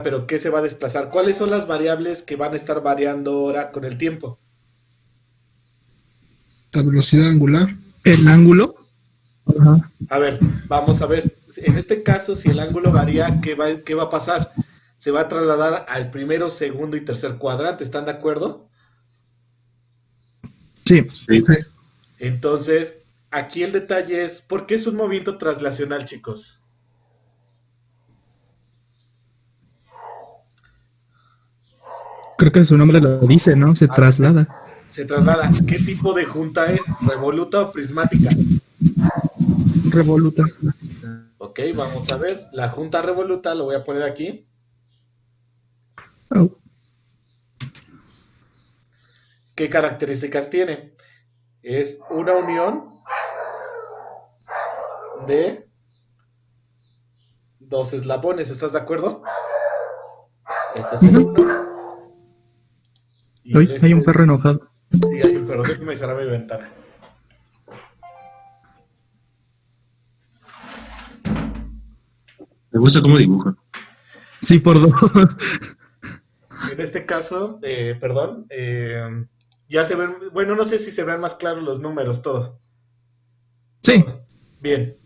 pero ¿qué se va a desplazar? ¿Cuáles son las variables que van a estar variando ahora con el tiempo? La velocidad angular. El ángulo. Ajá. A ver, vamos a ver. En este caso, si el ángulo varía, qué va a pasar? Se va a trasladar al primero, segundo y tercer cuadrante, ¿están de acuerdo? Sí. Sí. Sí. Entonces, aquí el detalle es, ¿por qué es un movimiento traslacional, chicos? Creo que su nombre lo dice, ¿no? Se A ver, traslada. se traslada. ¿Qué tipo de junta es? ¿Revoluta o prismática? Revoluta. Ok, vamos a ver. La junta revoluta, lo voy a poner aquí. Oh. ¿Qué características tiene? Es una unión de dos eslabones, ¿estás de acuerdo? Este es el Ujú. 1 y Uy, hay un perro enojado. sí, hay un perro. Déjame cerrar mi ventana. Me gusta cómo dibuja. Sí, por dos. En este caso, perdón, ya se ven, bueno, no sé si se ven más claros los números, todo. Sí, Todo. Bien.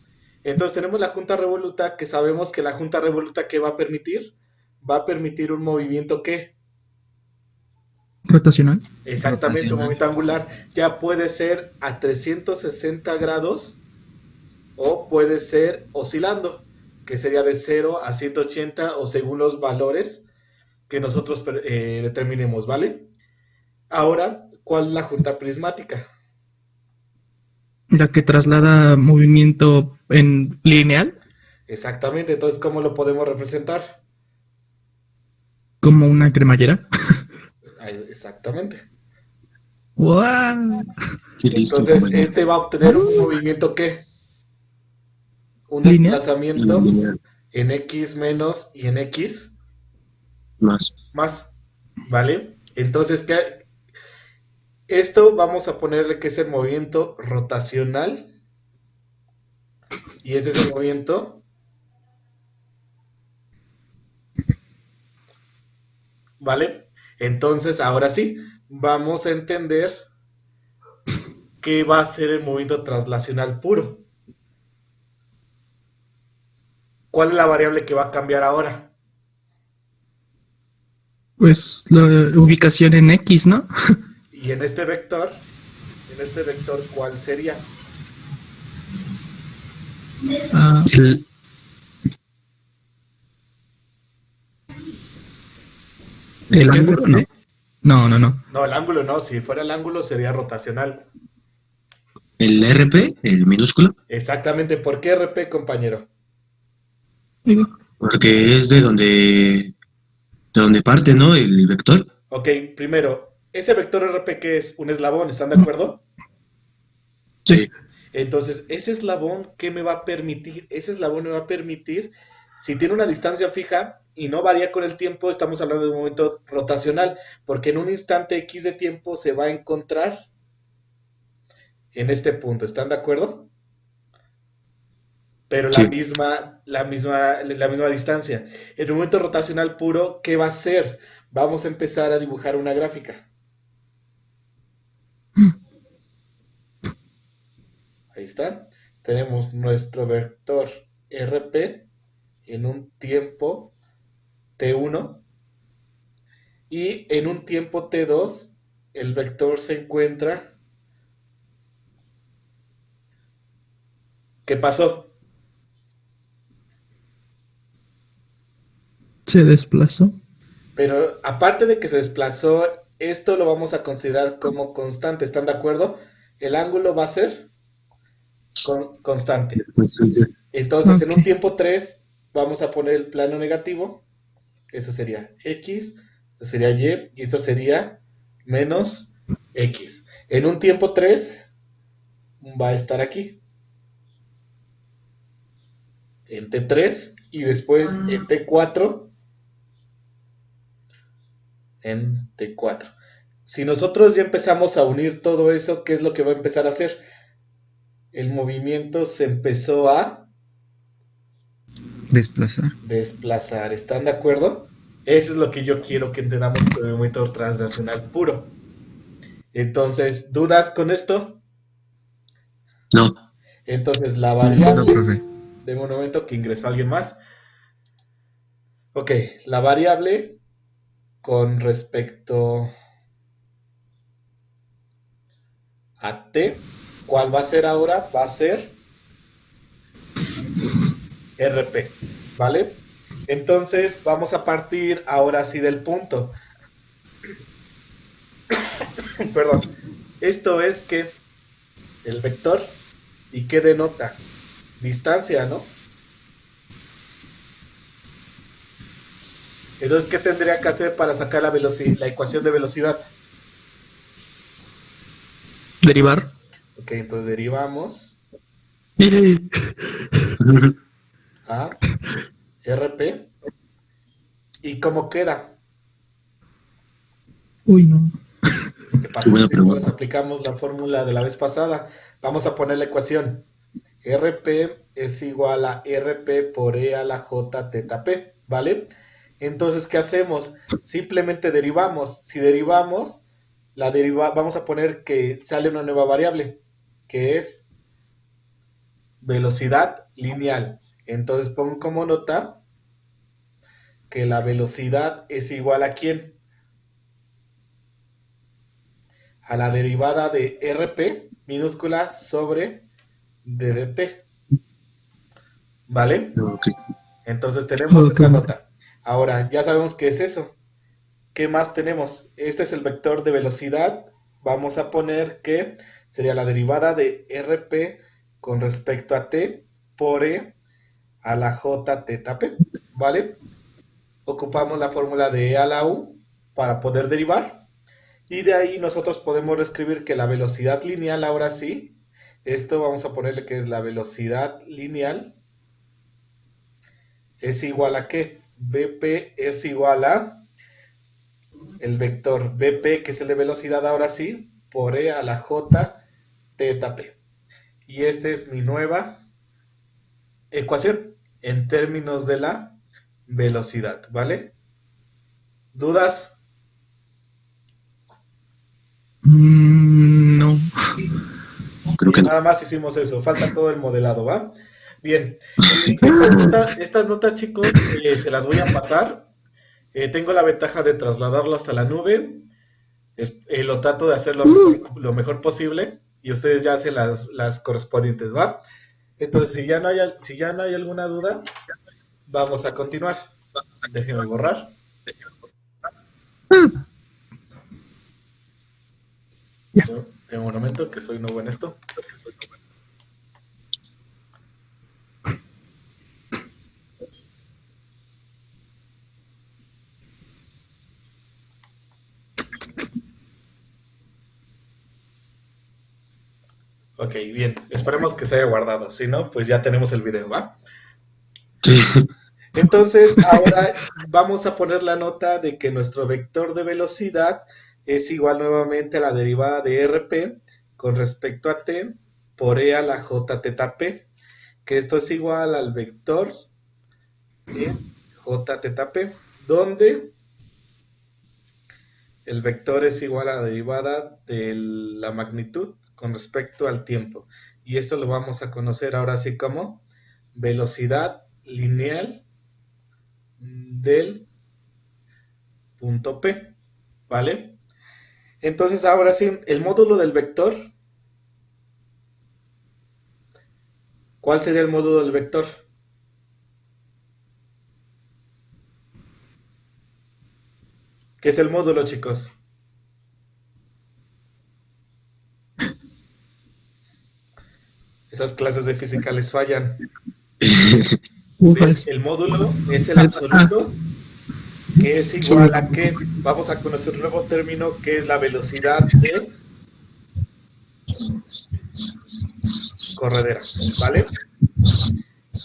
Entonces tenemos la junta revoluta, que sabemos que la junta revoluta, ¿qué va a permitir? Va a permitir un movimiento que, rotacional. exactamente, un movimiento angular, ya puede ser a 360 grados o puede ser oscilando, que sería de 0 a 180 o según los valores que nosotros determinemos, ¿vale? Ahora, ¿cuál es la junta prismática? La que traslada movimiento en lineal, Exactamente, entonces, ¿cómo lo podemos representar? como una cremallera. Exactamente. ¡Wow! Qué listo, Entonces, compañero. este va a obtener un movimiento ¿qué? Un ¿Lineal? desplazamiento Lineal. en X menos y en X Más. más, ¿vale? Entonces, esto vamos a ponerle que es el movimiento rotacional y ese es el movimiento, ¿vale? Entonces, ahora sí, vamos a entender qué va a ser el movimiento traslacional puro. ¿Cuál es la variable que va a cambiar ahora? Pues la ubicación en X, ¿no? Y en este vector, ¿cuál sería? Ah, El, el qué? ángulo, ¿no? No, no, no. No, el ángulo no, si fuera el ángulo sería rotacional. El RP, el minúsculo, Exactamente, ¿por qué RP, compañero? porque es de donde parte, ¿no? El vector. Ok, primero, ese vector RP que es un eslabón, ¿están de acuerdo? Sí. Sí. Entonces, ese eslabón, ¿qué me va a permitir? Ese eslabón me va a permitir, si tiene una distancia fija y no varía con el tiempo, estamos hablando de un momento rotacional, porque en un instante X de tiempo se va a encontrar en este punto, ¿están de acuerdo? Pero Sí. la misma distancia. En un momento rotacional puro, ¿qué va a ser? Vamos a empezar a dibujar una gráfica. Ahí está. Tenemos nuestro vector RP en un tiempo T1 y en un tiempo T2 el vector se encuentra. ¿Qué pasó? Se desplazó. Pero aparte de que se desplazó, esto lo vamos a considerar como constante, ¿están de acuerdo? El ángulo va a ser constante. Entonces, en Ok. un tiempo 3 vamos a poner el plano negativo. Eso sería X, esto sería Y esto sería menos X. En un tiempo 3 va a estar aquí, en T3 y después en T4, en T4. Si nosotros ya empezamos a unir todo eso, ¿qué es lo que va a empezar a hacer? El movimiento se empezó a desplazar. desplazar. ¿Están de acuerdo? Eso es lo que yo quiero que entendamos con el método transnacional puro. Entonces, ¿dudas con esto? No, Entonces, la No, variable, profe. de un momento que ingresó alguien más. Ok, la variable con respecto a t, ¿cuál va a ser ahora? Va a ser RP, ¿vale? Entonces, vamos a partir ahora sí del punto. Perdón. Esto es que el vector, ¿y qué denota? Distancia, ¿no? Entonces, ¿qué tendría que hacer para sacar la ecuación de velocidad? Derivar. Ok, entonces derivamos Eh, a RP. ¿Y cómo queda? Uy, no. ¿Qué qué pasa? buena Pues pregunta. aplicamos la fórmula de la vez pasada. Vamos a poner la ecuación. RP es igual a RP por E a la J teta P, ¿vale? Entonces, ¿qué hacemos? Simplemente derivamos. Si derivamos, vamos a poner que sale una nueva variable, que es velocidad lineal. Entonces pongo como nota que la velocidad es igual a ¿quién? A la derivada de RP minúscula sobre DDT, ¿vale? Ok. Entonces tenemos Ok. esa nota. Ahora, ya sabemos qué es eso. ¿Qué más tenemos? Este es el vector de velocidad. Vamos a poner que sería la derivada de RP con respecto a t por e a la j teta p, ¿vale? Ocupamos la fórmula de e a la u para poder derivar y de ahí nosotros podemos reescribir que la velocidad lineal ahora sí, esto vamos a ponerle que es la velocidad lineal es igual a ¿qué? Bp es igual a el vector Bp, que es el de velocidad ahora sí, por E a la J teta P. Y esta es mi nueva ecuación en términos de la velocidad, ¿vale? ¿Dudas? No. Creo que Bien, no. nada más hicimos eso, falta todo el modelado, ¿va? Bien, estas notas chicos, se las voy a pasar. Tengo la ventaja de trasladarlas a la nube. Lo trato de hacer lo mejor posible y ustedes ya hacen las correspondientes, ¿va? Entonces, si ya no hay alguna duda, vamos a continuar. Déjenme borrar. Ya. En un momento, que soy nuevo en esto. Ok, bien. Esperemos que se haya guardado. Si no, pues ya tenemos el video, ¿va? Sí. Entonces, ahora vamos a poner la nota de que nuestro vector de velocidad es igual nuevamente a la derivada de RP con respecto a t por e a la j teta p, que esto es igual al vector en j teta p, donde el vector es igual a la derivada de la magnitud con respecto al tiempo. Y esto lo vamos a conocer ahora sí como velocidad lineal del punto P, ¿vale? Entonces ahora sí, el módulo del vector, ¿cuál sería el módulo del vector? ¿Qué es el módulo, chicos? Esas clases de física les fallan. Ufas. El módulo es el Ah, absoluto, que es sobre. igual a que vamos a conocer un nuevo término que es la velocidad de corredera, ¿vale?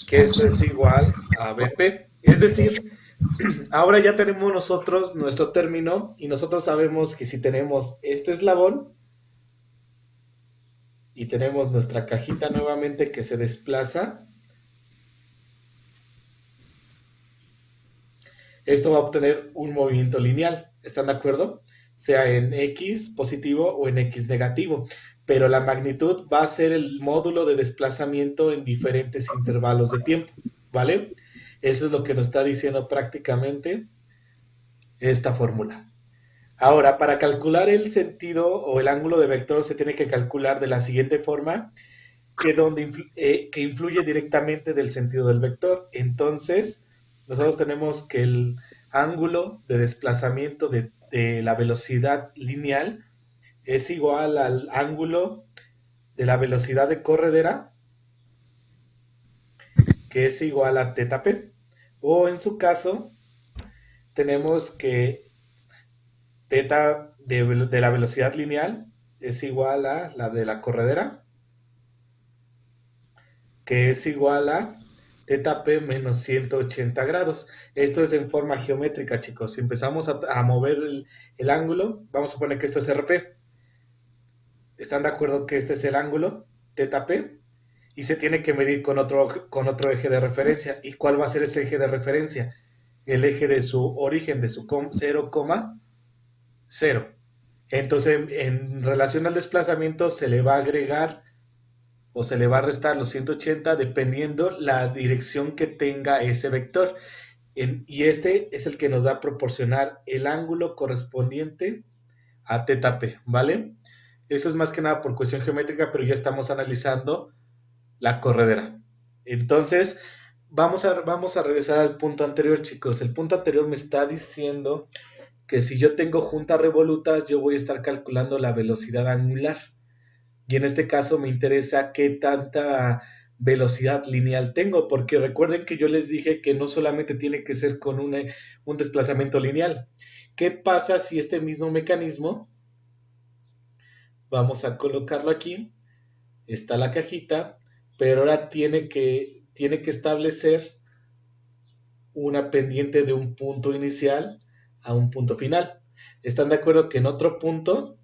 Que esto es igual a BP. Es decir, ahora ya tenemos nosotros nuestro término y nosotros sabemos que si tenemos este eslabón y tenemos nuestra cajita nuevamente que se desplaza, esto va a obtener un movimiento lineal. ¿Están de acuerdo? Sea en X positivo o en X negativo. Pero la magnitud va a ser el módulo de desplazamiento en diferentes intervalos de tiempo. ¿Vale? Eso es lo que nos está diciendo prácticamente esta fórmula. Ahora, para calcular el sentido o el ángulo de vector se tiene que calcular de la siguiente forma, que influye directamente del sentido del vector. Entonces, nosotros tenemos que el ángulo de desplazamiento de la velocidad lineal es igual al ángulo de la velocidad de corredera, que es igual a θ p. O en su caso, tenemos que θ de la velocidad lineal es igual a la de la corredera, que es igual a θp menos 180 grados. Esto es en forma geométrica, chicos. Si empezamos a mover el ángulo, vamos a poner que esto es RP. ¿Están de acuerdo que este es el ángulo θp? Y se tiene que medir con otro eje de referencia. ¿Y cuál va a ser ese eje de referencia? El eje de su origen, de su 0,0. Entonces, en relación al desplazamiento, se le va a agregar o se le va a restar los 180 dependiendo la dirección que tenga ese vector. Y este es el que nos va a proporcionar el ángulo correspondiente a θp, ¿vale? Eso es más que nada por cuestión geométrica, pero ya estamos analizando la corredera. Entonces, vamos a regresar al punto anterior, chicos. El punto anterior me está diciendo que si yo tengo juntas revolutas, yo voy a estar calculando la velocidad angular. Y en este caso me interesa qué tanta velocidad lineal tengo, porque recuerden que yo les dije que no solamente tiene que ser con un desplazamiento lineal. ¿Qué pasa si este mismo mecanismo, vamos a colocarlo aquí, está la cajita, pero ahora tiene que establecer una pendiente de un punto inicial a un punto final? ¿Están de acuerdo que en otro punto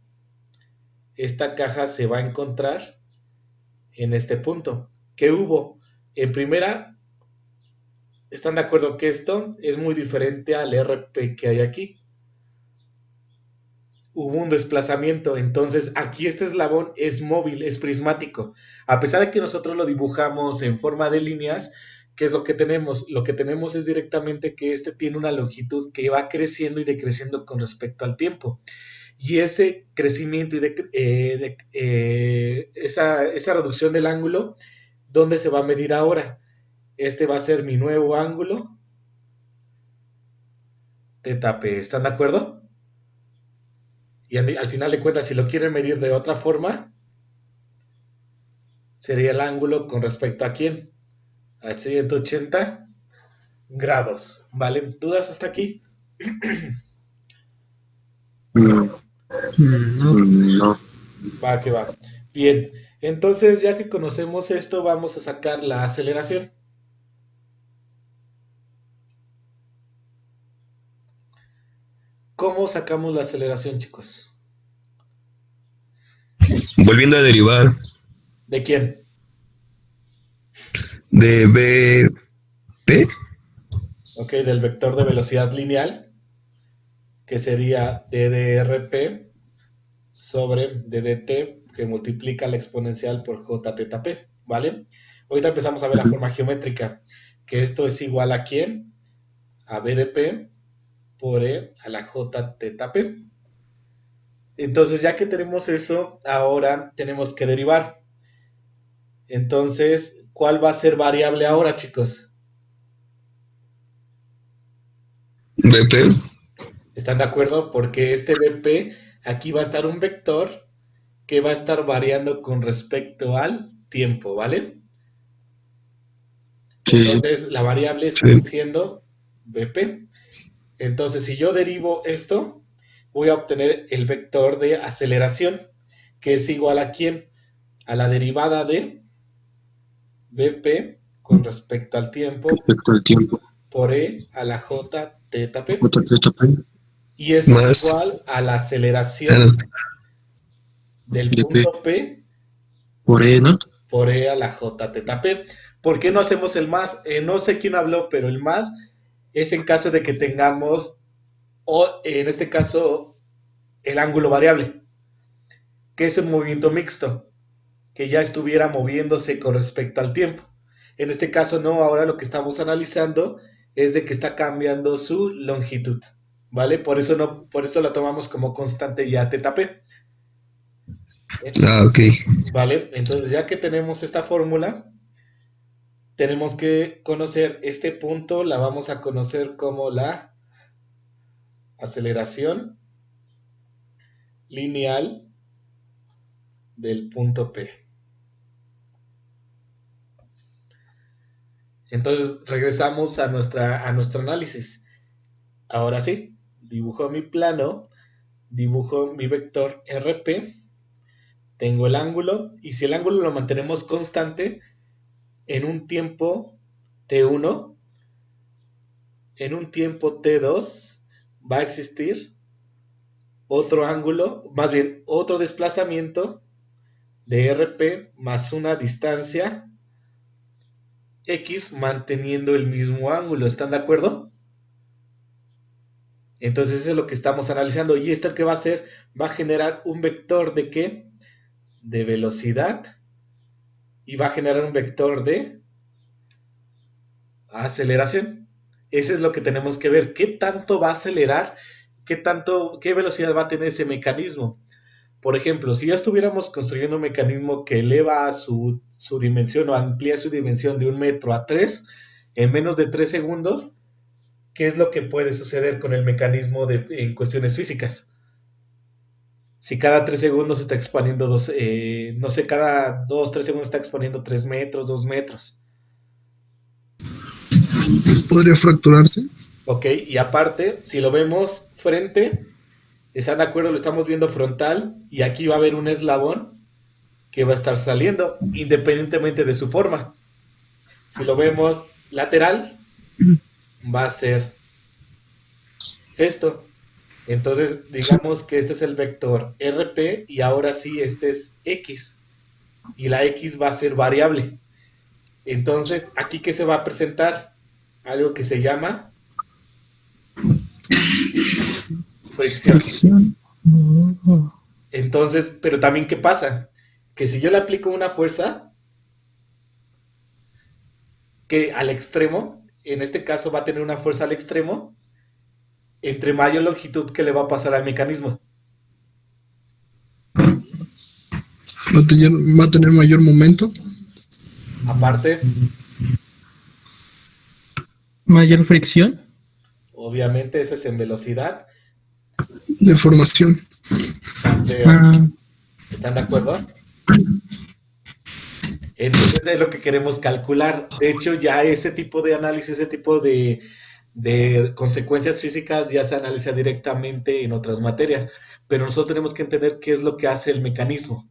esta caja se va a encontrar en este punto? ¿Qué hubo? En primera, ¿están de acuerdo que esto es muy diferente al RP que hay aquí? Hubo un desplazamiento, entonces aquí este eslabón es móvil, es prismático. A pesar de que nosotros lo dibujamos en forma de líneas, ¿qué es lo que tenemos? Lo que tenemos es directamente que este tiene una longitud que va creciendo y decreciendo con respecto al tiempo. Y ese crecimiento y esa reducción del ángulo, ¿dónde se va a medir ahora? Este va a ser mi nuevo ángulo θp. ¿Están de acuerdo? Y al final de cuentas, si lo quieren medir de otra forma, sería el ángulo con respecto a quién? A 180 grados. ¿Vale? ¿Dudas hasta aquí? Mm, No. no. Va que va. Bien, entonces ya que conocemos esto, vamos a sacar la aceleración. ¿Cómo sacamos la aceleración, chicos? Volviendo a derivar ¿De quién? de BP, Ok, del vector de velocidad lineal, que sería ddRP sobre ddt, que multiplica la exponencial por jθp, ¿vale? Ahorita empezamos a ver la forma geométrica, que esto es igual a ¿quién? A BDP por E a la jθp. Entonces, ya que tenemos eso, ahora tenemos que derivar. Entonces, ¿cuál va a ser variable ahora, chicos? BP, ¿Están de acuerdo? Porque este BP, aquí va a estar un vector que va a estar variando con respecto al tiempo, ¿vale? sí, sí, Entonces, la variable sigue sí, siendo BP. Entonces, si yo derivo esto, voy a obtener el vector de aceleración, que es igual a ¿quién? A la derivada de BP con respecto al tiempo respecto al tiempo. por E a la J θp. JP Y esto es más igual a la aceleración el del BP punto P por E, ¿no? por E a la J θp. ¿Por qué no hacemos el más? No sé quién habló, pero el más es en caso de que tengamos, o en este caso, el ángulo variable, que es un movimiento mixto, que ya estuviera moviéndose con respecto al tiempo. En este caso no, ahora lo que estamos analizando es de que está cambiando su longitud, ¿vale? Por eso no, por eso la tomamos como constante ya θp. Ah, ok. ¿Vale? Entonces ya que tenemos esta fórmula, tenemos que conocer este punto, la vamos a conocer como la aceleración lineal del punto P. Entonces regresamos a nuestro análisis. Ahora sí, dibujo mi plano, dibujo mi vector RP, tengo el ángulo y si el ángulo lo mantenemos constante en un tiempo T1, en un tiempo T2 va a existir otro ángulo, más bien otro desplazamiento de RP más una distancia X manteniendo el mismo ángulo. ¿Están de acuerdo? Entonces eso es lo que estamos analizando. ¿Y esto qué va a hacer? Va a generar un vector de qué? De velocidad y va a generar un vector de aceleración. Eso es lo que tenemos que ver. ¿Qué tanto va a acelerar? ¿Qué velocidad va a tener ese mecanismo? Por ejemplo, si ya estuviéramos construyendo un mecanismo que eleva su dimensión o amplía su dimensión de 1 metro a 3 en menos de 3 segundos, ¿qué es lo que puede suceder con el mecanismo en cuestiones físicas? Si cada 3 segundos se está exponiendo, no sé, cada 2 3 segundos está exponiendo 3 metros, 2 metros. ¿Podría fracturarse? Ok, y aparte, si lo vemos frente, ¿están de acuerdo? Lo estamos viendo frontal y aquí va a haber un eslabón que va a estar saliendo independientemente de su forma. Si lo vemos lateral, va a ser esto. Entonces, digamos que este es el vector RP y ahora sí, este es X. Y la X va a ser variable. Entonces, ¿aquí qué se va a presentar? Algo que se llama fricción. Fricción. Oh. Entonces, pero también, ¿qué pasa? Que si yo le aplico una fuerza que al extremo, en este caso va a tener una fuerza al extremo, entre mayor longitud, ¿qué le va a pasar al mecanismo? Va a tener mayor momento. Aparte, Mayor fricción. obviamente, eso es en velocidad. Deformación. Ah, ¿Están de acuerdo? Entonces es lo que queremos calcular. De hecho, ya ese tipo de análisis, ese tipo de consecuencias físicas ya se analiza directamente en otras materias. Pero nosotros tenemos que entender qué es lo que hace el mecanismo.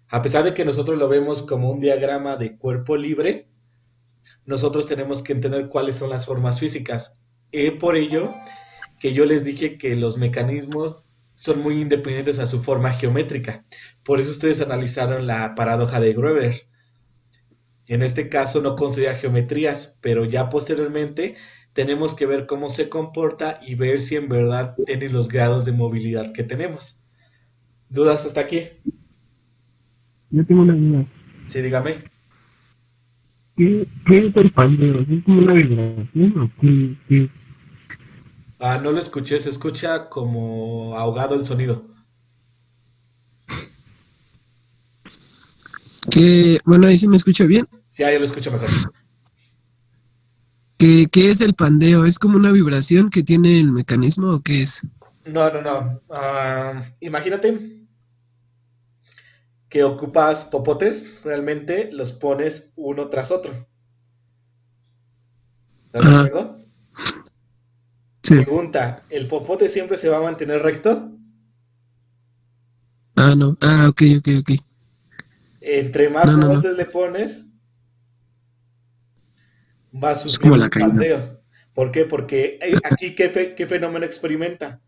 A pesar de que nosotros lo vemos como un diagrama de cuerpo libre, nosotros tenemos que entender cuáles son las formas físicas. Por ello que yo les dije que los mecanismos son muy independientes a su forma geométrica. Por eso ustedes analizaron la paradoja de Grover. En este caso no considera geometrías, pero ya posteriormente tenemos que ver cómo se comporta y ver si en verdad tiene los grados de movilidad que tenemos. ¿Dudas hasta aquí? Yo tengo una duda. Sí, dígame. ¿Qué es el pandeo? ¿Es como una vibración o qué? No lo escuché, se escucha como ahogado el sonido. Bueno, ahí sí me escucha bien. Sí, ya lo escucho mejor. ¿Qué es el pandeo? ¿Es como una vibración que tiene el mecanismo o qué es? No. Imagínate que ocupas popotes, realmente los pones uno tras otro. ¿Estás de Ajá, acuerdo? sí. Pregunta, ¿el popote siempre se va a mantener recto? Ah, no. Ah, ok. Entre más No. popotes le pones, va a Es sufrir como un la caída. pandeo. ¿Por qué? Porque aquí, ¿qué fenómeno experimenta?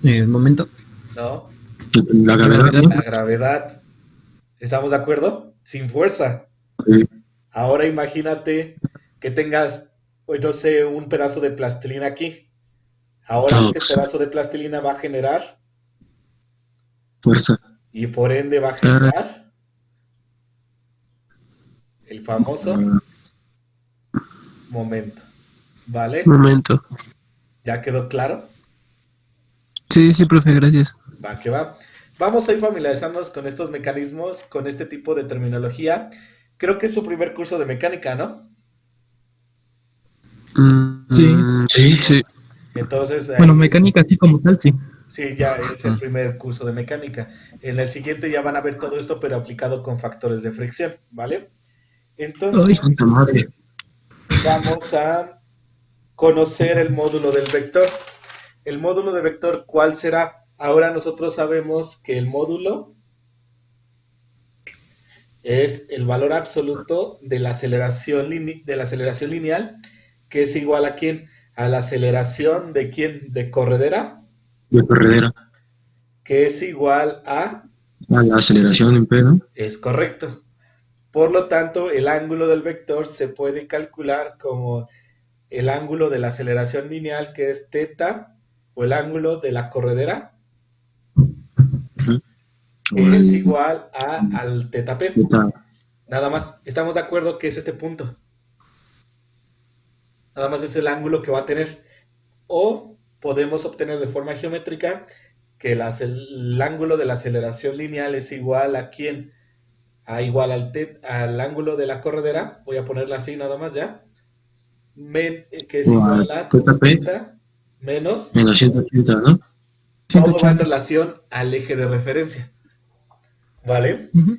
el momento. ¿No? La La gravedad, gravedad. ¿no? La gravedad. ¿Estamos de acuerdo? Sin fuerza. Sí. Ahora imagínate que tengas o no sé, un pedazo de plastilina aquí. Ahora No, ese pues, pedazo de plastilina va a generar fuerza. y por ende va a Ah, generar el famoso Ah, momento. ¿Vale? momento. ¿Ya quedó claro? Sí, sí, profe, gracias. Va que va. Vamos a ir familiarizándonos con estos mecanismos, con este tipo de terminología. Creo que es su primer curso de mecánica, ¿no? Sí. sí, Sí. Entonces, Bueno, ahí, mecánica así como tal, sí. sí, ya es el primer curso de mecánica. En el siguiente ya van a ver todo esto, pero aplicado con factores de fricción, ¿vale? Ay, Entonces, santa madre. vamos a conocer el módulo del vector. El módulo de vector, ¿cuál será? Ahora nosotros sabemos que el módulo es el valor absoluto de la aceleración, de la aceleración lineal, que es igual a quién? A la aceleración de quién? De corredera, De corredera. que es igual a, A la aceleración en P, ¿no? es correcto. Por lo tanto, el ángulo del vector se puede calcular como el ángulo de la aceleración lineal, que es teta, o el ángulo de la corredera, Ujú. O es el igual a, al teta p. beta. Nada más, estamos de acuerdo que es este punto. Nada más es el ángulo que va a tener. O podemos obtener de forma geométrica que el ángulo de la aceleración lineal es igual a quién? A igual al ángulo de la corredera. Voy a ponerla así nada más ya. Que es O a igual a teta P teta menos. en la 180, ¿no? Todo va en 180. relación al eje de referencia. ¿Vale? Ujú.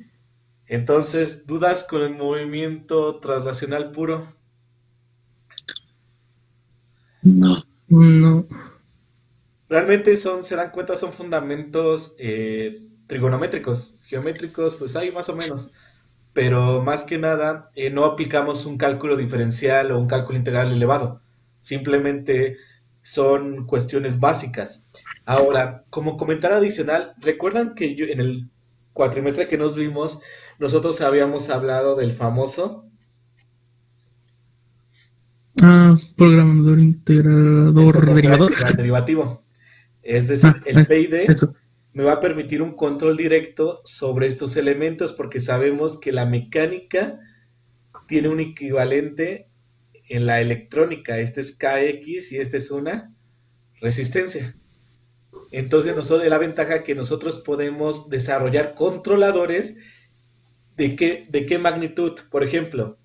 Entonces, ¿dudas con el movimiento traslacional puro? No. No. Realmente se dan cuenta, son fundamentos trigonométricos, geométricos, pues hay más o menos, pero más que nada no aplicamos un cálculo diferencial o un cálculo integral elevado, simplemente son cuestiones básicas. Ahora, como comentario adicional, recuerdan que en el cuatrimestre que nos vimos, nosotros habíamos hablado del famoso, Ah, programador el integrador proporcional derivador. integral derivativo. Es decir, Ah, el PID eso. me va a permitir un control directo sobre estos elementos porque sabemos que la mecánica tiene un equivalente en la electrónica. Este es KX y esta es una resistencia. Entonces, nosotros, la ventaja que nosotros podemos desarrollar controladores de qué magnitud. Por ejemplo,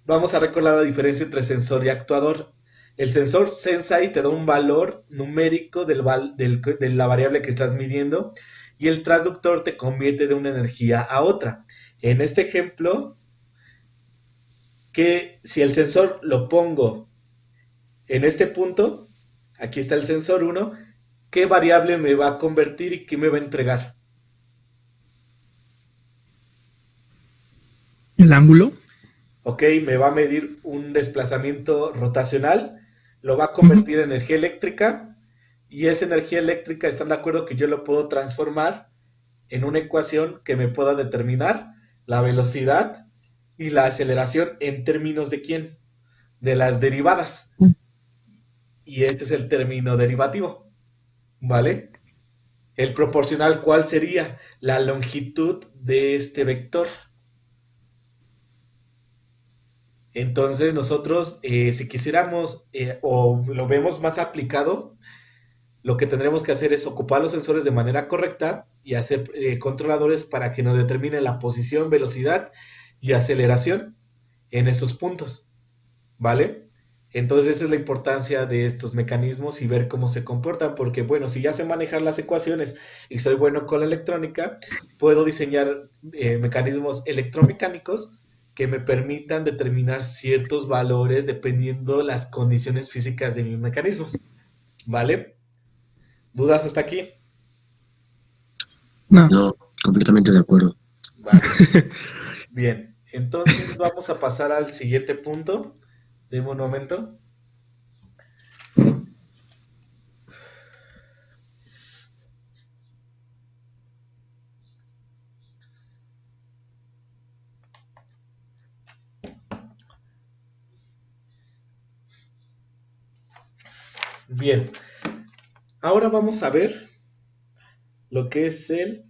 vamos a recordar la diferencia entre sensor y actuador. El sensor sensa y te da un valor numérico de la variable que estás midiendo y el transductor te convierte de una energía a otra. En este ejemplo, que si el sensor lo pongo en este punto, aquí está el sensor 1, ¿qué variable me va a convertir y qué me va a entregar? El ángulo. Ok, me va a medir un desplazamiento rotacional, lo va a Ujú. convertir en energía eléctrica y esa energía eléctrica, ¿están de acuerdo que yo lo puedo transformar en una ecuación que me pueda determinar la velocidad y la aceleración en términos de quién? De las derivadas. Y este es el término derivativo, ¿vale? El proporcional, ¿cuál sería? La longitud de este vector. Entonces nosotros, si quisiéramos o lo vemos más aplicado, lo que tendremos que hacer es ocupar los sensores de manera correcta y hacer controladores para que nos determine la posición, velocidad y aceleración en esos puntos, ¿vale? Entonces esa es la importancia de estos mecanismos y ver cómo se comportan, porque bueno, si ya sé manejar las ecuaciones y soy bueno con la electrónica, puedo diseñar mecanismos electromecánicos que me permitan determinar ciertos valores dependiendo las condiciones físicas de mis mecanismos, ¿vale? ¿Dudas hasta aquí? No. No, completamente de acuerdo. Vale. Bien, entonces vamos a pasar al siguiente punto. Deme un momento. Bien, ahora vamos a ver lo que es el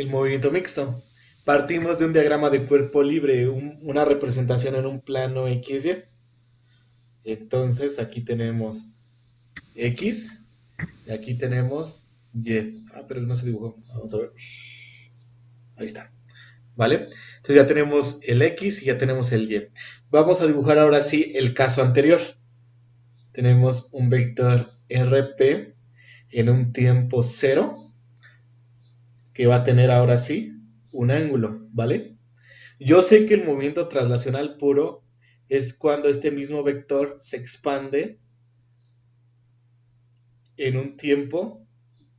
movimiento mixto. Partimos de un diagrama de cuerpo libre, una representación en un plano XY. Entonces aquí tenemos X y aquí tenemos Y. Ah, pero no se dibujó. Vamos a ver. Ahí está. ¿Vale? Entonces ya tenemos el X y ya tenemos el Y. Vamos a dibujar ahora sí el caso anterior. Tenemos un vector RP en un tiempo 0 que va a tener ahora sí un ángulo, ¿vale? Yo sé que el movimiento traslacional puro es cuando este mismo vector se expande en un tiempo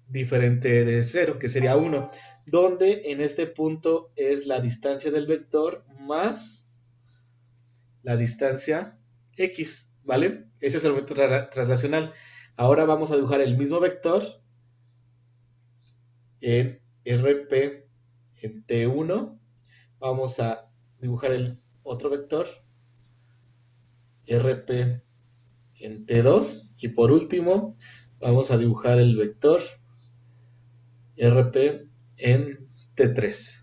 diferente de 0, que sería 1, donde en este punto es la distancia del vector más la distancia x, ¿vale? Ese es el movimiento traslacional. Ahora vamos a dibujar el mismo vector en RP en T1. Vamos a dibujar el otro vector RP en T2 y por último vamos a dibujar el vector RP en T3.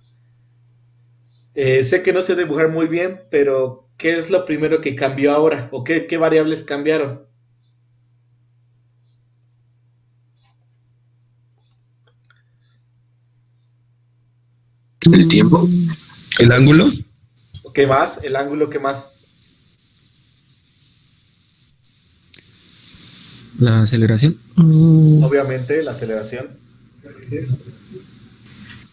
Sé que no sé dibujar muy bien, pero ¿qué es lo primero que cambió ahora? ¿O qué variables cambiaron? El tiempo, el ángulo. ¿Qué más? ¿El ángulo qué más? La aceleración. Obviamente la aceleración.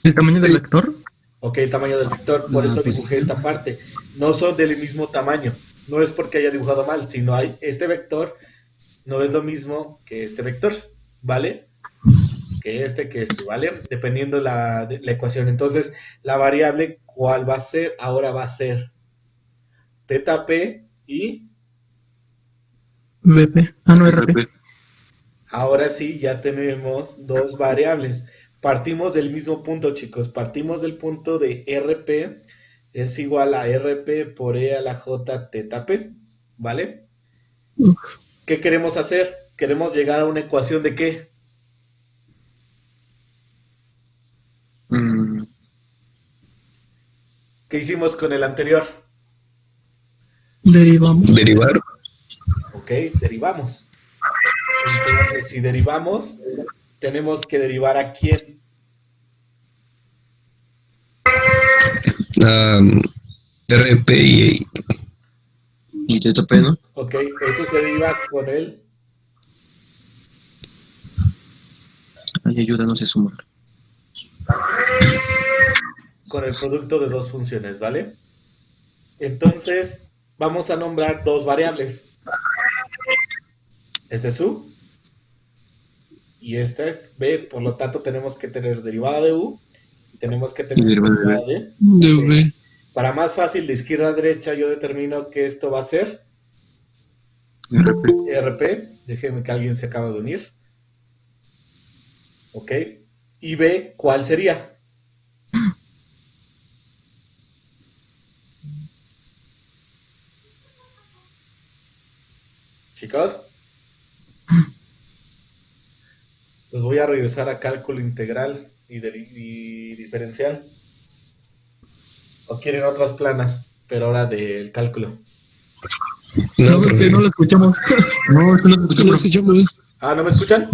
¿El tamaño del vector? Ok, el tamaño del vector, por eso dibujé esta parte. No son del mismo tamaño. No es porque haya dibujado mal, sino hay este vector no es lo mismo que este vector, ¿vale? Que este, ¿vale? Dependiendo la ecuación. Entonces, la variable, ¿cuál va a ser? Ahora va a ser teta P y VP. Ah, no, RP. ahora sí ya tenemos dos variables. Partimos del mismo punto, chicos. Partimos del punto de RP es igual a RP por E a la J teta P, ¿vale? ¿Qué queremos hacer? Queremos llegar a una ecuación de ¿qué? ¿Qué hicimos con el anterior? Derivamos. Derivar. Ok, derivamos. Entonces, si derivamos, tenemos que derivar a quién. RP y TTP, ¿no? Ok, esto se deriva con el Ay, ayúdanos a sumar. producto de dos funciones, ¿vale? Entonces, vamos a nombrar dos variables. Esta es U y esta es B, por lo tanto tenemos que tener derivada de U y tenemos que tener derivada de V. Para más fácil, de izquierda a derecha, yo determino que esto va a ser RP. Déjenme que alguien se acaba de unir. Ok. Y B, ¿cuál sería? Chicos. Los voy a regresar a cálculo integral y diferencial. ¿O quieren otras planas? Pero ahora del cálculo. No, porque no lo escuchamos. No, es que no No lo escuchamos. Ah, ¿no me escuchan?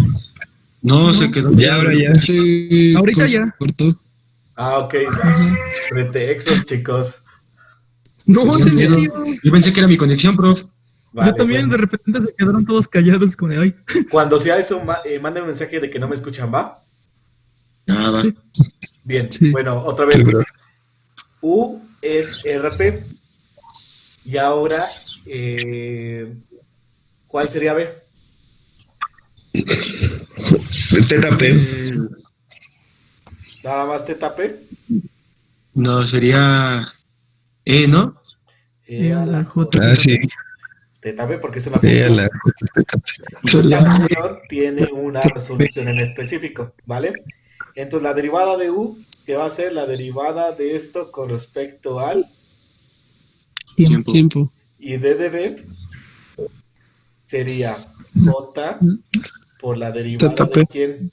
No, se quedó. Ya, ahora ya. Sí, Ahorita ya. cortó. Ah, ok. Pretextos, chicos. No, en serio. Yo pensé que era mi conexión, prof. Vale, Yo también bueno. de repente se quedaron todos callados con el ay. Cuando sea eso, manden un mensaje de que no me escuchan, ¿va? Ah, va. Sí. Bien, Sí. bueno, otra vez. Sí, bro. U es RP. Y ahora, ¿cuál sería B? Teta P. Nada más teta P. No, sería E, ¿no? A la J. Ah, sí. Teta P porque es una Sí, a función. la Y esta función tiene una resolución en específico, ¿vale? Entonces la derivada de u, que va a ser la derivada de esto con respecto al, Tiempo. Tiempo. y d de b sería j por la derivada Teta de P. quién,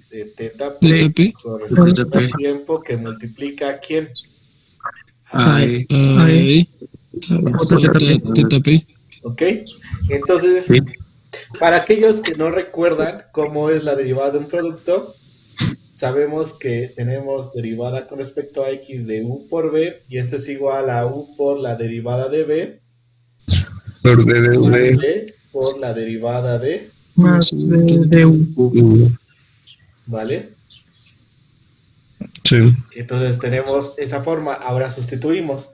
de teta Teta p P. con respecto Teta P. al tiempo que multiplica a quién, Ay, Ay. Otra teta P. Teta P. ¿ok? Entonces, sí. para aquellos que no recuerdan cómo es la derivada de un producto, sabemos que tenemos derivada con respecto a x de u por b, y esto es igual a u por la derivada de b Por más DDV. b por la derivada de, Más de U. ¿vale? Sí. Entonces tenemos esa forma. Ahora sustituimos.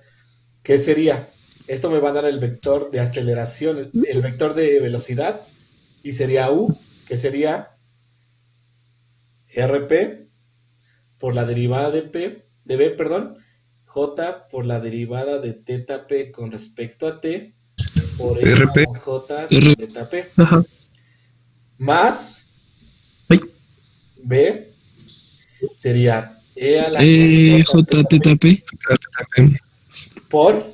¿Qué sería? Esto me va a dar el vector de aceleración, el vector de velocidad, y sería u, que sería rp por la derivada de b, perdón, j por la derivada de teta p con respecto a t por e a RP. la j R. teta p, Ajá. más Ay. b sería e a la J. j teta Teta p P. por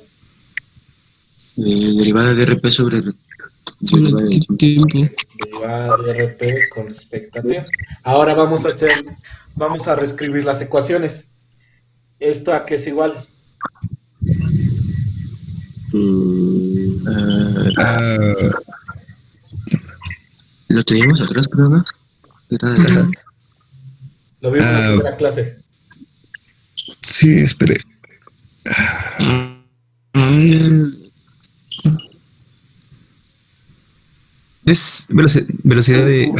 Derivada de RP sobre Sobre derivada de tiempo. tiempo. derivada de rp con respecto a t. Ahora vamos a reescribir las ecuaciones. ¿Esto a qué es igual? Ah, Lo teníamos atrás, creo, ¿no? Era Lo vimos en la ah, primera clase. sí, esperé. Ah, Es velocidad de.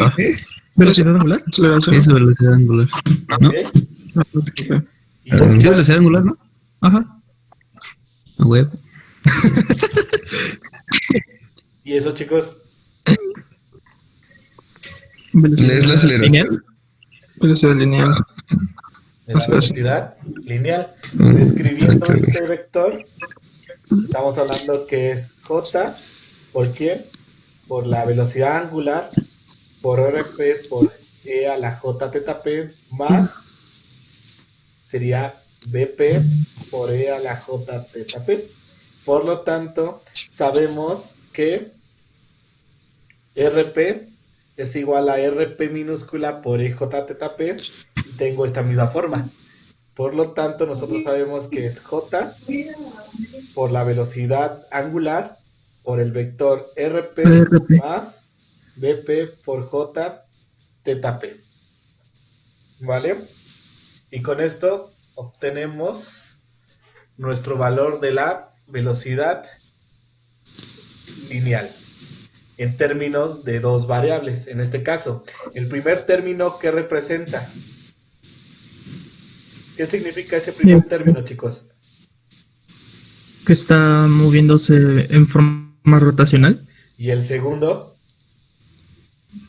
¿Velocidad angular? Es velocidad angular. ¿No? ¿Ok? Y Ah, ¿Sí es esto, velocidad angular, no? Ajá. A huevo. y eso, chicos, es la aceleración. velocidad lineal. de la velocidad lineal. Escribiendo Ok. este vector, estamos hablando que es j por quién, por la velocidad angular, por rp por e a la j teta p, más sería bp por e a la j teta p. Por lo tanto, sabemos que rp es igual a rp minúscula por ej teta p, y tengo esta misma forma. Por lo tanto, nosotros sabemos que es j por la velocidad angular por el vector rp RP. más bp por j teta p. ¿Vale? Y con esto obtenemos nuestro valor de la velocidad lineal en términos de dos variables. En este caso, el primer término, ¿qué representa? ¿Qué significa ese primer término, chicos? Que está moviéndose en forma rotacional. Y el segundo,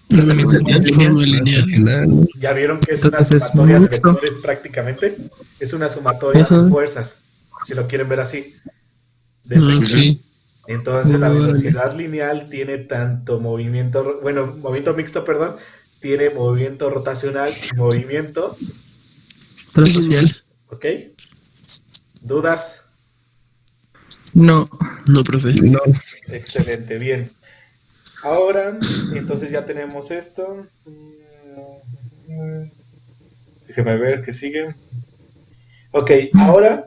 También sería Forma lineal. lineal. Final. ¿ya vieron que es una Entonces es sumatoria de mixto. vectores prácticamente? Es una sumatoria Ajá. de fuerzas, si lo quieren ver así, de Ok. fricción. Entonces la Órale. velocidad lineal tiene tanto movimiento, bueno, movimiento mixto, perdón, tiene movimiento rotacional y movimiento, Lineal. ¿ok? ¿Dudas? No. No, profe. No. Excelente, bien. Ahora, entonces ya tenemos esto. Déjeme ver qué sigue. Ok, ahora,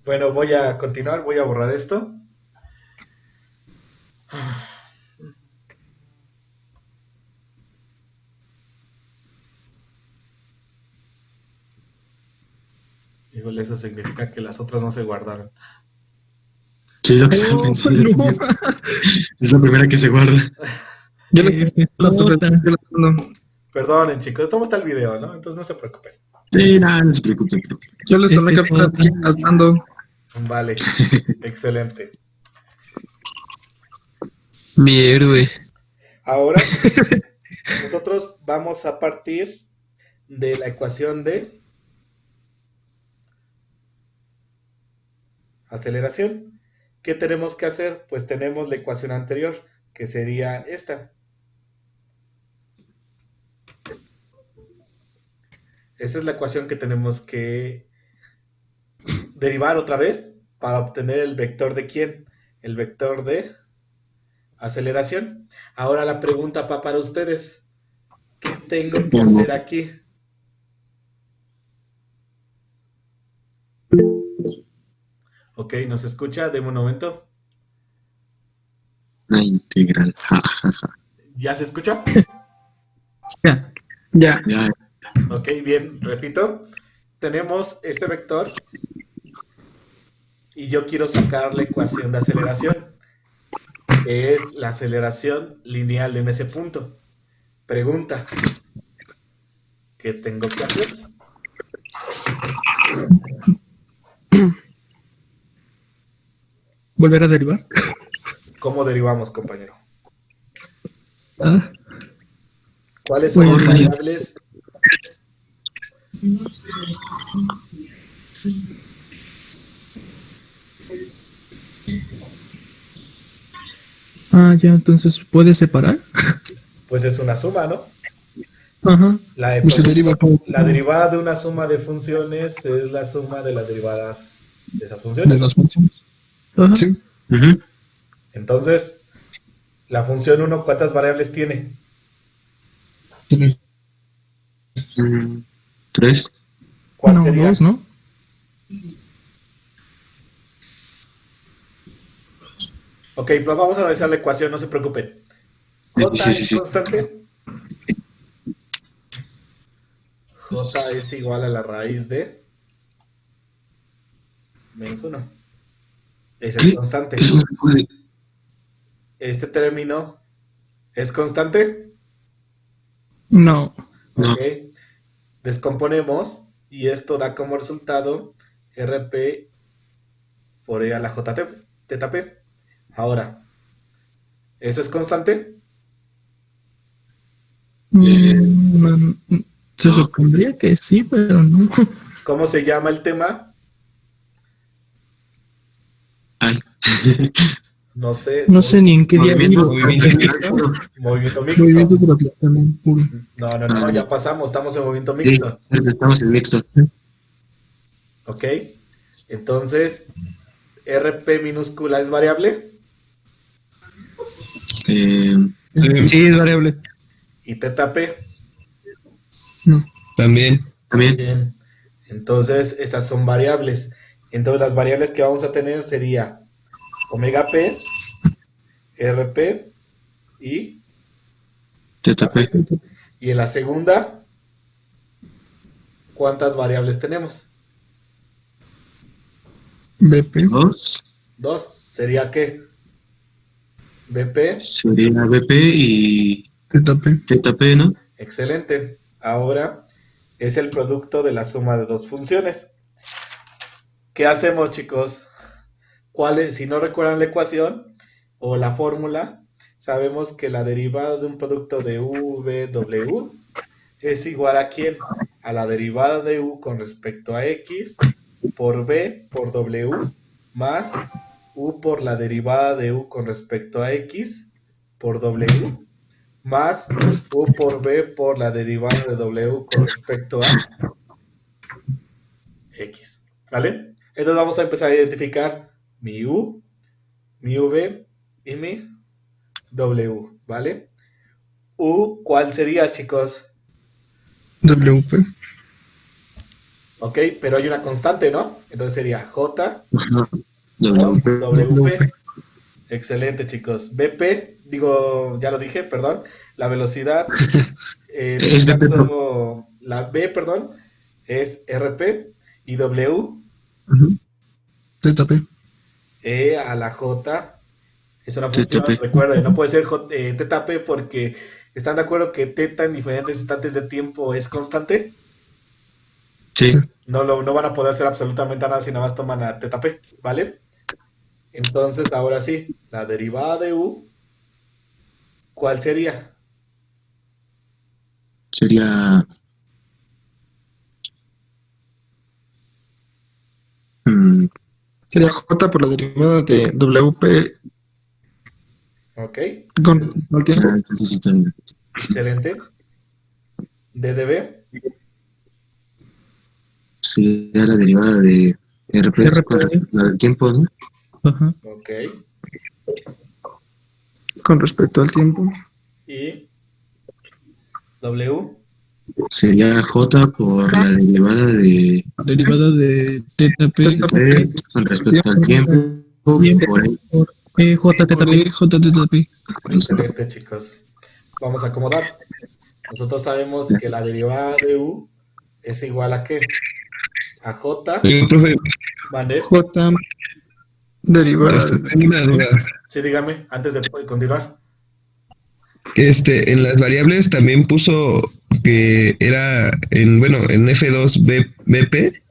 bueno, voy a continuar, voy a borrar esto. Híjole, eso significa que las otras no se guardaron. Sí, es lo que estaba pensando. No. Es la primera que se guarda. Yo lo Perdonen, chicos, ¿cómo está el video, no? Entonces no se preocupen. Nada, no se preocupe. Yo les tomé captura gastando. Vale, excelente. Mi héroe. Ahora, nosotros vamos a partir de la ecuación de aceleración. ¿Qué tenemos que hacer? Pues tenemos la ecuación anterior, que sería esta. Esa es la ecuación que tenemos que derivar otra vez para obtener el vector de quién, el vector de aceleración. Ahora la pregunta para ustedes, ¿qué tengo que hacer aquí? Ok, ¿nos escucha? Deme un momento. La integral. ¿Ya se escucha? Ya. Ya. Ya. Ok, bien, repito. Tenemos este vector y yo quiero sacar la ecuación de aceleración, que es la aceleración lineal en ese punto. Pregunta, ¿qué tengo que hacer? ¿Volver a derivar? ¿Cómo derivamos, compañero? Ah, ¿Cuáles son las Pues- variables? ya, entonces ¿puedes separar? Pues es una suma, ¿no? Ajá. La, Pues se deriva por la derivada de una suma de funciones es la suma de las derivadas de esas de funciones. las funciones. Ajá. Sí. Ujú. Entonces, la función 1, ¿cuántas variables tiene? Tres. 3. ¿Cuál No, sería? 2, ¿no? Ok, pues vamos a analizar la ecuación, no se preocupen. J Sí. es constante. J es igual a la raíz de menos 1. Es el ¿Qué? constante. Eso no se puede. Este término es constante. No. No. Ok. Descomponemos y esto da como resultado RP por E a la JT, θP. Ahora, ¿eso es constante? Mm, se no. supondría que sí, pero no. ¿Cómo se llama el tema? Ay. No sé. No sé ni en qué día Movimiento. vivo. Movimiento Movimiento mixto. por aplastamiento puro. No, ya pasamos, estamos en movimiento Sí, mixto. estamos en mixto. ¿Ok? Entonces, RP minúscula es variable Sí, es variable. y θP. No. También. También. Bien. Entonces, esas son variables. Entonces, las variables que vamos a tener sería omega P, RP y TTP. Y en la segunda, ¿cuántas variables tenemos? BP. 2 Dos. ¿Sería qué? BP. sería BP y TP. TTP, ¿no? Excelente. Ahora es el producto de la suma de dos funciones. ¿Qué hacemos, chicos? ¿Cuál es? Si no recuerdan la ecuación o la fórmula, sabemos que la derivada de un producto de VW es igual a ¿quién? A la derivada de U con respecto a X por B por W más U por la derivada de U con respecto a X por W más U por B por la derivada de W con respecto a X. ¿Vale? Entonces vamos a empezar a identificar mi U, mi V y mi W. ¿Vale? U, ¿cuál sería, chicos? WP. Ok, pero hay una constante, ¿no? Entonces sería J Ajá. por WP. WP. Excelente, chicos. BP, digo, ya lo dije, perdón. La velocidad, en Es este BP. caso, la B, perdón, es RP y W, TP. E a la J es una función, TTP. recuerden, no puede ser θP porque están de acuerdo que θ en diferentes instantes de tiempo es constante. Sí. No van a poder hacer absolutamente nada si nada más toman a θP, ¿vale? Entonces, ahora sí, la derivada de U, ¿cuál sería? Sería. mm, Sería J por la derivada de WP ¿Ok? con el tiempo. entonces está bien. Excelente. DDB, sería la derivada de RP RP. con respecto al tiempo, ¿no? Ajá. Ok. Con respecto al tiempo. Y W. Sería J por la derivada de Derivada de teta P RP con respecto al tiempo Tiempo por E. por por JTP. E J teta P. Excelente, chicos. Vamos a acomodar. Nosotros sabemos que la derivada de U es igual a ¿qué? A J. Profe, ¿Vale? J derivada tengo una duda. Sí, dígame, antes de continuar. En las variables también puso que era en F2 BP,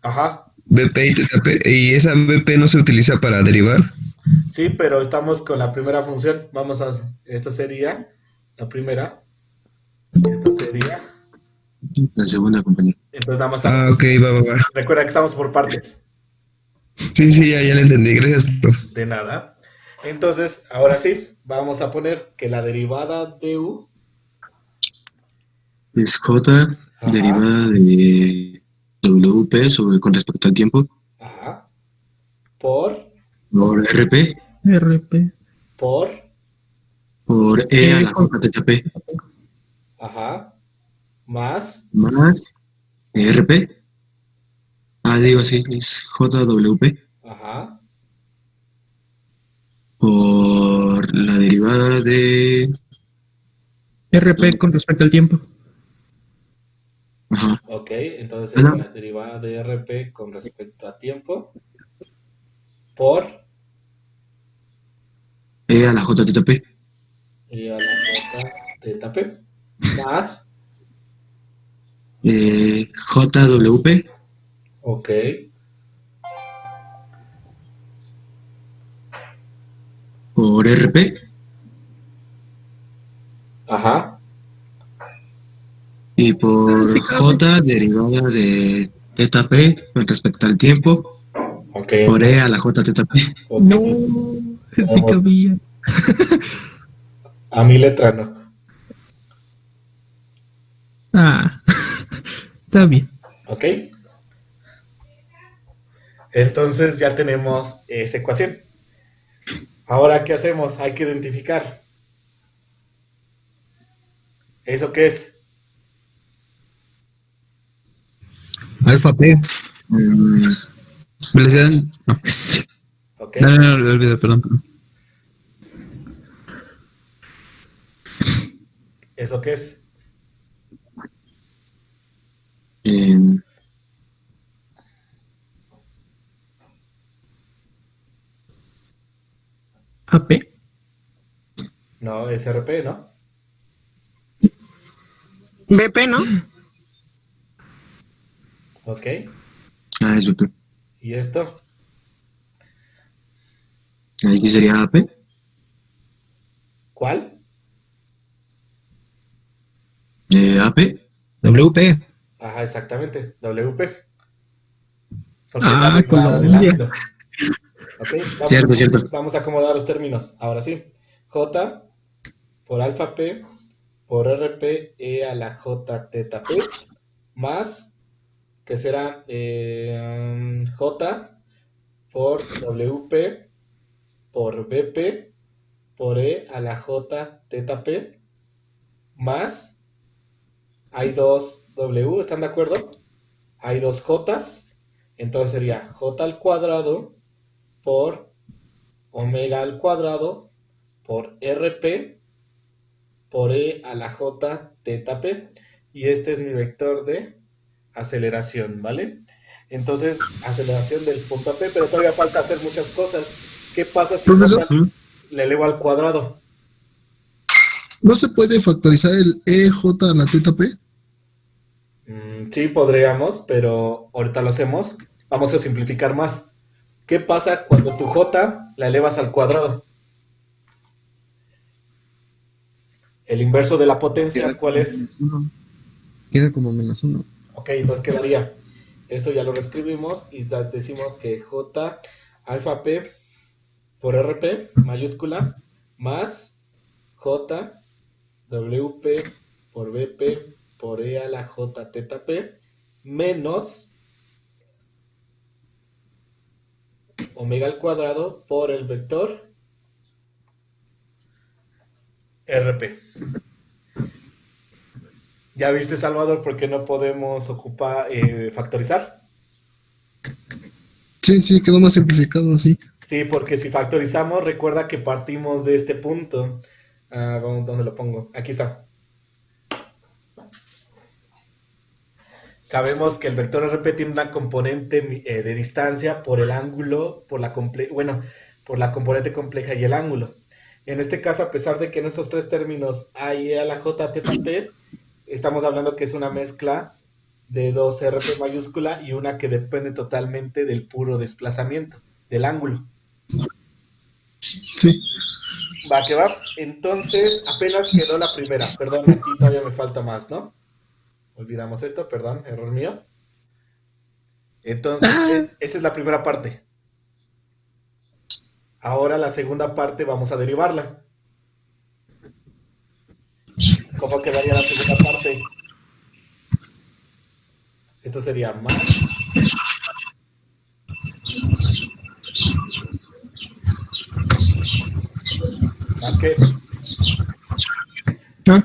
Ajá. BP y TP, y esa BP no se utiliza para derivar. Sí, pero estamos con la primera función. Esta sería la primera. Esta sería. La segunda, compañero. Entonces nada más Ah, estamos. ok, va. Recuerda que estamos por partes. Sí, ya le entendí. Gracias, profe. De nada. Entonces, ahora sí, vamos a poner que la derivada de U. Es J Ajá. derivada de con respecto al tiempo Ajá. Por. por RP RP. Por. por E a la Con- J teta P Ajá. Más. más RP. Digo así, es JWP Ajá. por la derivada de... RP con respecto al tiempo. Ajá. Ok, entonces Ajá. sería derivada de RP con respecto a tiempo. Por. E a la J teta P Y a la J teta P. Más. JWP Ok. por RP Ajá. y por Sí, cabe. J derivada de teta P con respecto al tiempo Ok. por E a la J teta P. Ok. No, sí Vamos. cabía. A mi letra no. Ah, está bien. Ok. Entonces ya tenemos esa ecuación. Ahora, ¿qué hacemos? Hay que identificar. ¿Eso qué es? Alfa P. Mm, Velocidad. No, sí. ¿Ok? No, lo olvidé, perdón. ¿Eso qué es? en- AP. No, es RP, ¿no? BP, ¿no? ¿Ok? es BP. ¿Y esto? Ahí sí sería AP. ¿Cuál? AP. WP. Ajá, exactamente. WP. Porque es la Ah, derivada del Colombia. ácido. ¿Ok? Cierto. Vamos a acomodar los términos. Ahora sí. J por alfa P por RP E a la J teta P más que será J por WP por BP por E a la J teta P más hay dos W, ¿están de acuerdo? Hay dos J's, entonces sería J al cuadrado por omega al cuadrado por RP por E a la J teta P y este es mi vector de aceleración, ¿vale? Entonces, aceleración del punto P, pero todavía falta hacer muchas cosas. ¿Qué pasa si Profesor, J le elevo al cuadrado? ¿no se puede factorizar el EJ a la teta P? Sí, podríamos, pero ahorita lo hacemos. Vamos a simplificar más. ¿Qué pasa cuando tu J la elevas al cuadrado? El inverso de la potencia, ¿cuál es? Queda como -1. Ok, entonces quedaría. Esto ya lo reescribimos y decimos que J alfa P por RP mayúscula más J WP por BP por E a la J teta P menos omega al cuadrado por el vector RP. ¿Ya viste, Salvador, por qué no podemos factorizar? Sí, quedó más simplificado así. Sí, porque si factorizamos, recuerda que partimos de este punto. ¿Dónde lo pongo? Aquí está. Sabemos que el vector RP tiene una componente de distancia por el ángulo, por la componente compleja y el ángulo. En este caso, a pesar de que en estos tres términos hay a la j teta p, estamos hablando que es una mezcla de dos RP mayúscula y una que depende totalmente del puro desplazamiento, del ángulo. Sí. Va que va. Entonces, apenas quedó la primera. Perdón, aquí todavía me falta más, ¿no? Olvidamos esto, perdón, error mío. Entonces, esa es la primera parte. Ahora la segunda parte vamos a derivarla. ¿Cómo quedaría la segunda parte? Esto sería más. ¿Más qué? Ah,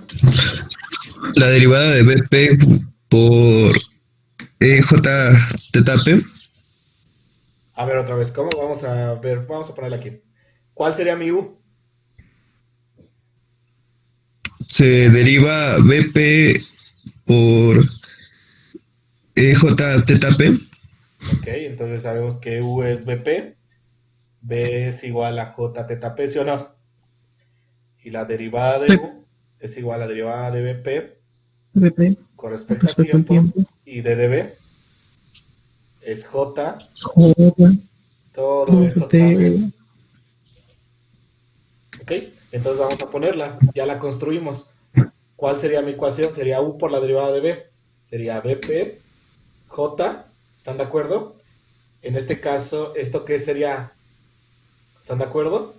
La derivada de BP por J teta P A ver otra vez, ¿cómo? Vamos a ver, vamos a ponerla aquí. ¿Cuál sería mi U? se deriva BP por J teta P. Ok, entonces sabemos que U es BP, B es igual a J teta P, ¿sí o no? Y la derivada de Sí, U es igual a la derivada de BP VP, con con respecto al respecto al tiempo, tiempo. y de dB es J, Joder, todo esto otra joder. vez. Ok, entonces vamos a ponerla, ya la construimos. ¿Cuál sería mi ecuación? Sería U por la derivada de B. Sería BP, J, ¿están de acuerdo? En este caso, ¿esto qué sería? ¿Están de acuerdo?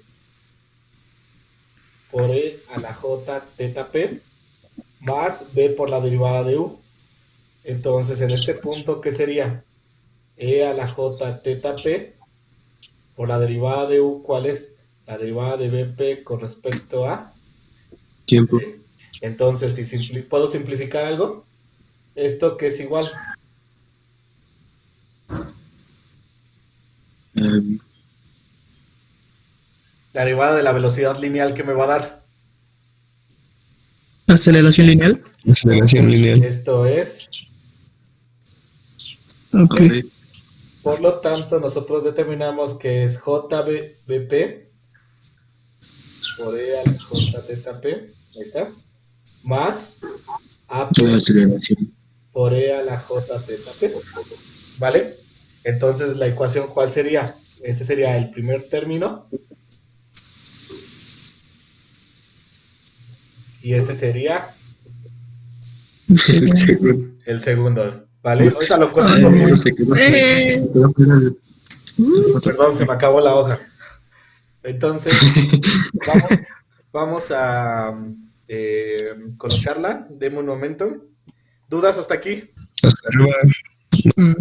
Por E a la J teta P más B por la derivada de U. Entonces, en este punto, ¿qué sería? E a la J teta P por la derivada de U, ¿cuál es? La derivada de BP con respecto a... Tiempo. ¿Sí? Entonces, si puedo simplificar algo, esto que es igual. em, La derivada de la velocidad lineal que me va a dar. Aceleración lineal. Aceleración lineal. Esto es, ok. ok. por lo tanto, nosotros determinamos que es JBP por E a la J teta P, ahí está, más La AP aceleración. por E a la J teta P, ¿vale? Entonces, la ecuación, ¿cuál sería? Este sería el primer término y este sería El segundo. el segundo, ¿vale? Ahorita lo Ah, corrijo No bien. se quedó, eh, se quedó fuera del otro. Perdón, se me acabó la hoja. Entonces, vamos, vamos a colocarla. Deme un momento. ¿Dudas hasta aquí? Hasta arriba.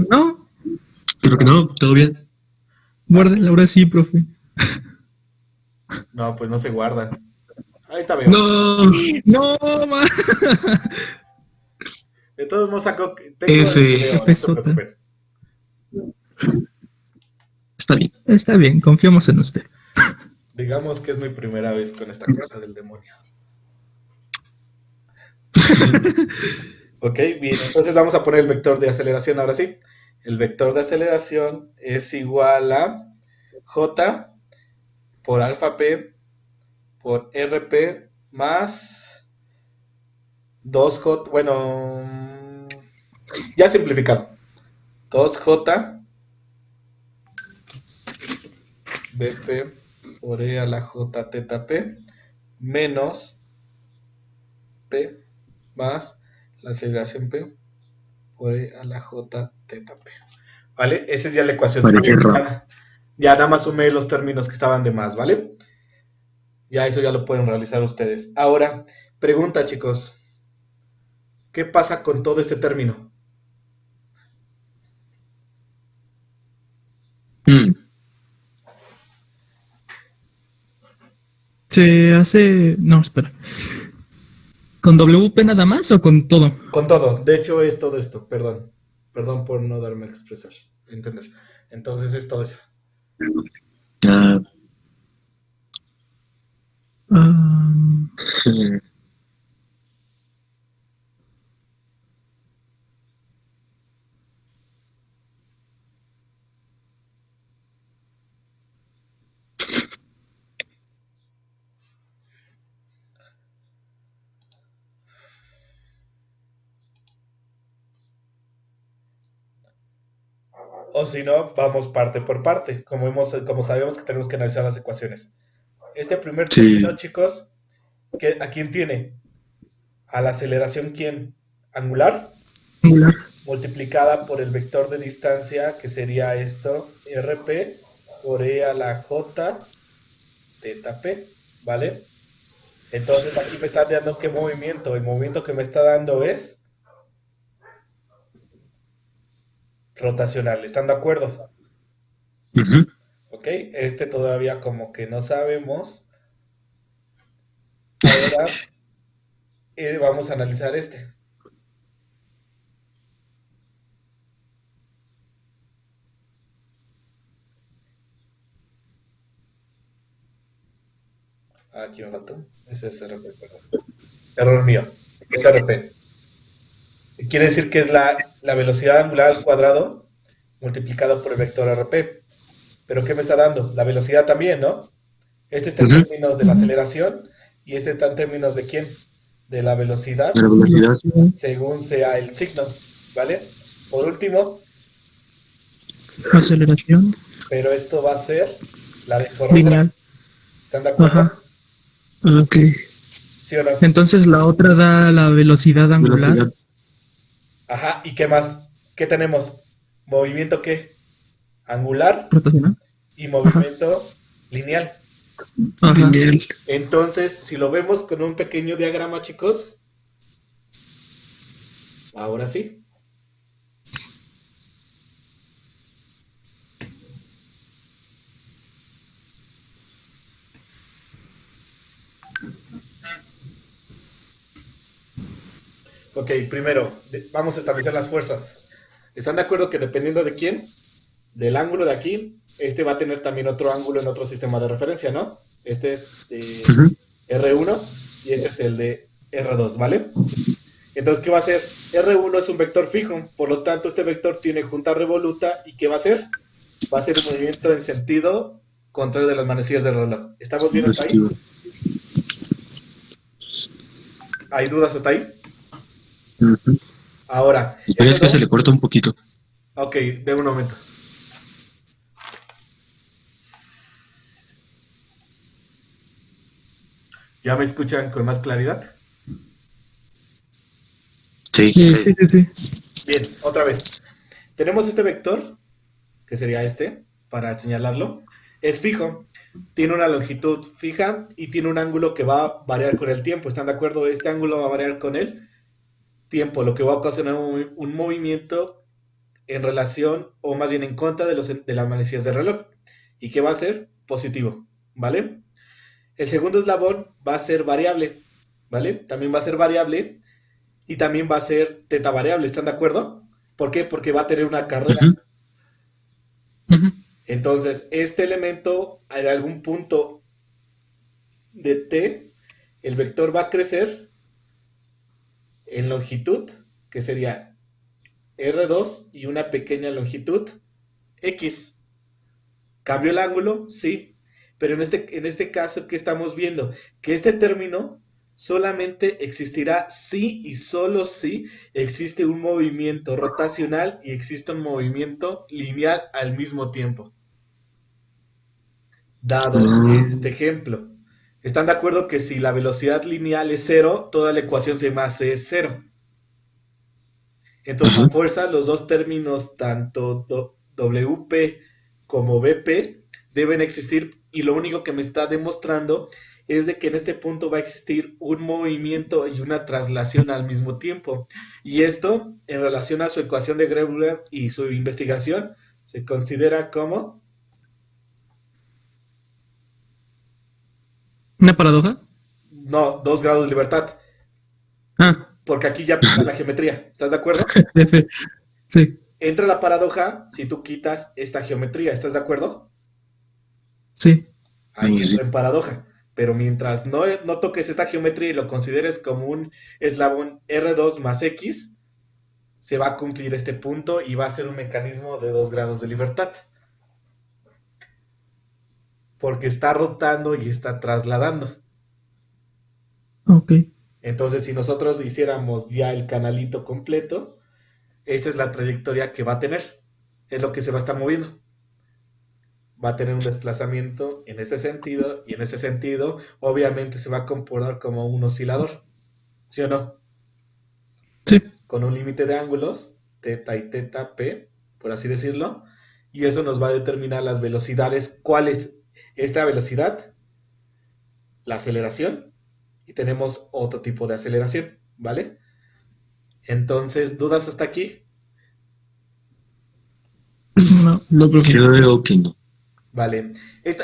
no, Creo que No. no, todo bien. guárdenla ahora sí, profe. No, pues no se guardan. Ahorita veo. No. No, ma. De todos modos, tengo el F. video, no se Pesota. preocupen. Está bien. Está bien, confiamos en usted. Digamos que es mi primera vez con esta cosa del demonio. Ok, bien. Entonces vamos a poner el vector de aceleración ahora sí. El vector de aceleración es igual a J por alfa P por RP más 2J. Bueno, ya simplificado. 2J BP por E a la J teta P menos P más la aceleración P por E a la J teta P. ¿Vale? Esa es ya la ecuación Parece raro. simplificada. Ya nada más sumé los términos que estaban de más, ¿vale? Ya eso ya lo pueden realizar ustedes. Ahora, pregunta, chicos. ¿Qué pasa con todo este término? Se hace. No, espera. ¿Con WP nada más o con todo? Con todo. De hecho, es todo esto. Perdón. Perdón por no darme a expresar. Entender. Entonces es todo eso. Ah, Ah, O si no, vamos parte por parte. Como sabemos que tenemos que analizar las ecuaciones. Este primer sí. término, chicos, ¿a quién tiene? A la aceleración, ¿quién? Angular, angular. multiplicada por el vector de distancia, que sería esto, RP, por E a la J, teta P, ¿vale? Entonces aquí me está dando qué movimiento. El movimiento que me está dando es rotacional. ¿Están de acuerdo? Ujú. ¿Ok? Este todavía como que no sabemos. Ahora vamos a analizar este. Aquí me faltó. Ese es RP, perdón. Error mío. Es RP. Quiere decir que es la velocidad angular al cuadrado multiplicado por el vector RP. ¿Pero qué me está dando? La velocidad también, ¿no? Este está en Ujú. términos de la Ujú. aceleración y este está en términos de quién? De la velocidad De la velocidad. según sea el signo, ¿vale? Por último, Aceleración pero esto va a ser la de correr. lineal. ¿Están de Ajá. acuerdo? Ok. ¿Sí o no? Entonces la otra da la velocidad angular. Velocidad. Ajá, ¿y qué más? ¿Qué tenemos? ¿Movimiento qué? Angular Rotacional. y Ajá. movimiento lineal. Ajá. Lineal. Entonces, si lo vemos con un pequeño diagrama, chicos, ahora sí. Ok, primero, vamos a establecer las fuerzas. ¿Están de acuerdo que dependiendo de quién? Del ángulo de aquí, este va a tener también otro ángulo en otro sistema de referencia, ¿no? Este es de Ujú. R1 y este es el de R2, ¿vale? Entonces, ¿qué va a hacer? R1 es un vector fijo, por lo tanto, este vector tiene junta revoluta y ¿qué va a hacer? Va a ser un movimiento en sentido contrario de las manecillas del reloj. ¿Estamos bien hasta ahí? Positivo. ¿Hay dudas hasta ahí? Ujú. Ahora, Espera, es que se le R2, corta un poquito. ok, de un momento. ¿Ya me escuchan con más claridad? Sí. Sí, sí, sí, sí. Bien, otra vez. Tenemos este vector, que sería este, para señalarlo. Es fijo, tiene una longitud fija y tiene un ángulo que va a variar con el tiempo. ¿Están de acuerdo? Este ángulo va a variar con el tiempo, lo que va a ocasionar un movimiento en relación o más bien en contra de las manecillas del reloj. ¿Y qué va a ser? Positivo, ¿vale? El segundo eslabón va a ser variable, ¿vale? También va a ser variable y también va a ser teta variable, ¿están de acuerdo? ¿Por qué? Porque va a tener una carrera. Ujú. Ujú. Entonces, este elemento en algún punto de t, el vector va a crecer en longitud, que sería R2 y una pequeña longitud X. ¿Cambio el ángulo? Sí. Pero en este caso, ¿qué estamos viendo? Que este término solamente existirá si y solo si existe un movimiento rotacional y existe un movimiento lineal al mismo tiempo. Dado Ah, este ejemplo. ¿Están de acuerdo que si la velocidad lineal es cero, toda la ecuación se llama C es cero? Entonces, a ajá. fuerza, los dos términos, tanto WP como BP, deben existir y lo único que me está demostrando es de que en este punto va a existir un movimiento y una traslación al mismo tiempo. Y esto, en relación a su ecuación de Greuler y su investigación, se considera como ¿Una paradoja? No, 2 grados de libertad. Ah, Porque aquí ya aplica la geometría. ¿Estás de acuerdo? F. Sí, Entra la paradoja si tú quitas esta geometría. ¿Estás de acuerdo? sí. Ahí Sí. entra en paradoja. Pero mientras no toques esta geometría y lo consideres como un eslabón R2 más X, se va a cumplir este punto y va a ser un mecanismo de 2 grados de libertad. Porque está rotando y está trasladando. Ok. Entonces, si nosotros hiciéramos ya el canalito completo, esta es la trayectoria que va a tener. Es lo que se va a estar moviendo. Va a tener un desplazamiento en ese sentido y en ese sentido obviamente se va a comportar como un oscilador, ¿sí o no? Sí. Con un límite de ángulos, teta y teta p, por así decirlo, y eso nos va a determinar las velocidades. ¿Cuál es esta velocidad? La aceleración, y tenemos otro tipo de aceleración, ¿vale? Entonces, ¿dudas hasta aquí? No. No, profe. Creo que no. Vale.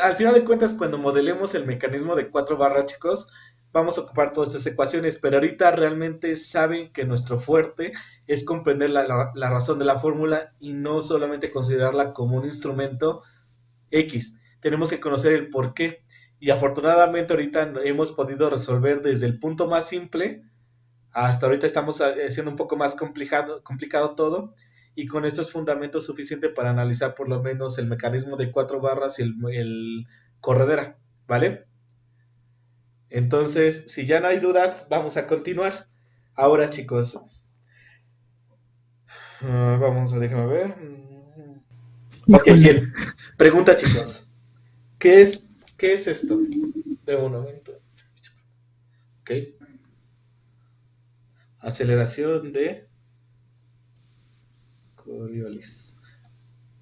Al final de cuentas, cuando modelemos el mecanismo de 4 barras, chicos, vamos a ocupar todas estas ecuaciones, pero ahorita realmente saben que nuestro fuerte es comprender la razón de la fórmula y no solamente considerarla como un instrumento X. Tenemos que conocer el por qué. Y afortunadamente ahorita hemos podido resolver desde el punto más simple hasta ahorita estamos haciendo un poco más complicado todo, y con esto es fundamento suficiente para analizar por lo menos el mecanismo de 4 barras y el corredera, ¿vale? Entonces, si ya no hay dudas, vamos a continuar. Ahora, chicos, vamos a déjame ver. Ok, Híjole. bien. Pregunta, chicos. ¿Qué es esto? De un momento. Ok. Aceleración de Coriolis.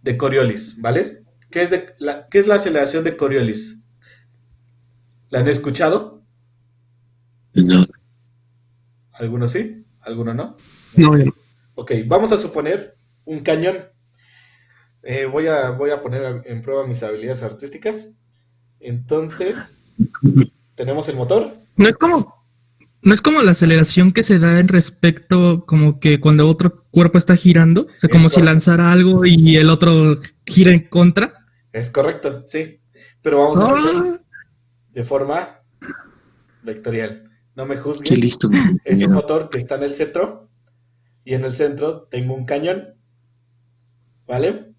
De Coriolis, ¿vale? ¿Qué es la aceleración de Coriolis? ¿La han escuchado? No. ¿Algunos sí? ¿Algunos no? No, ya no. Ok, vamos a suponer un cañón. Voy a poner en prueba mis habilidades artísticas. Entonces, tenemos el motor. No es como, no es como la aceleración que se da en respecto, como que cuando otro cuerpo está girando, o sea, Es, como si cor- lanzara algo y el otro gira en contra. es correcto, sí. Pero vamos a verlo Ah, de forma vectorial. No me Qué juzguen. listo, mi Es un compañero. motor que está en el centro y en el centro tengo un cañón, ¿vale?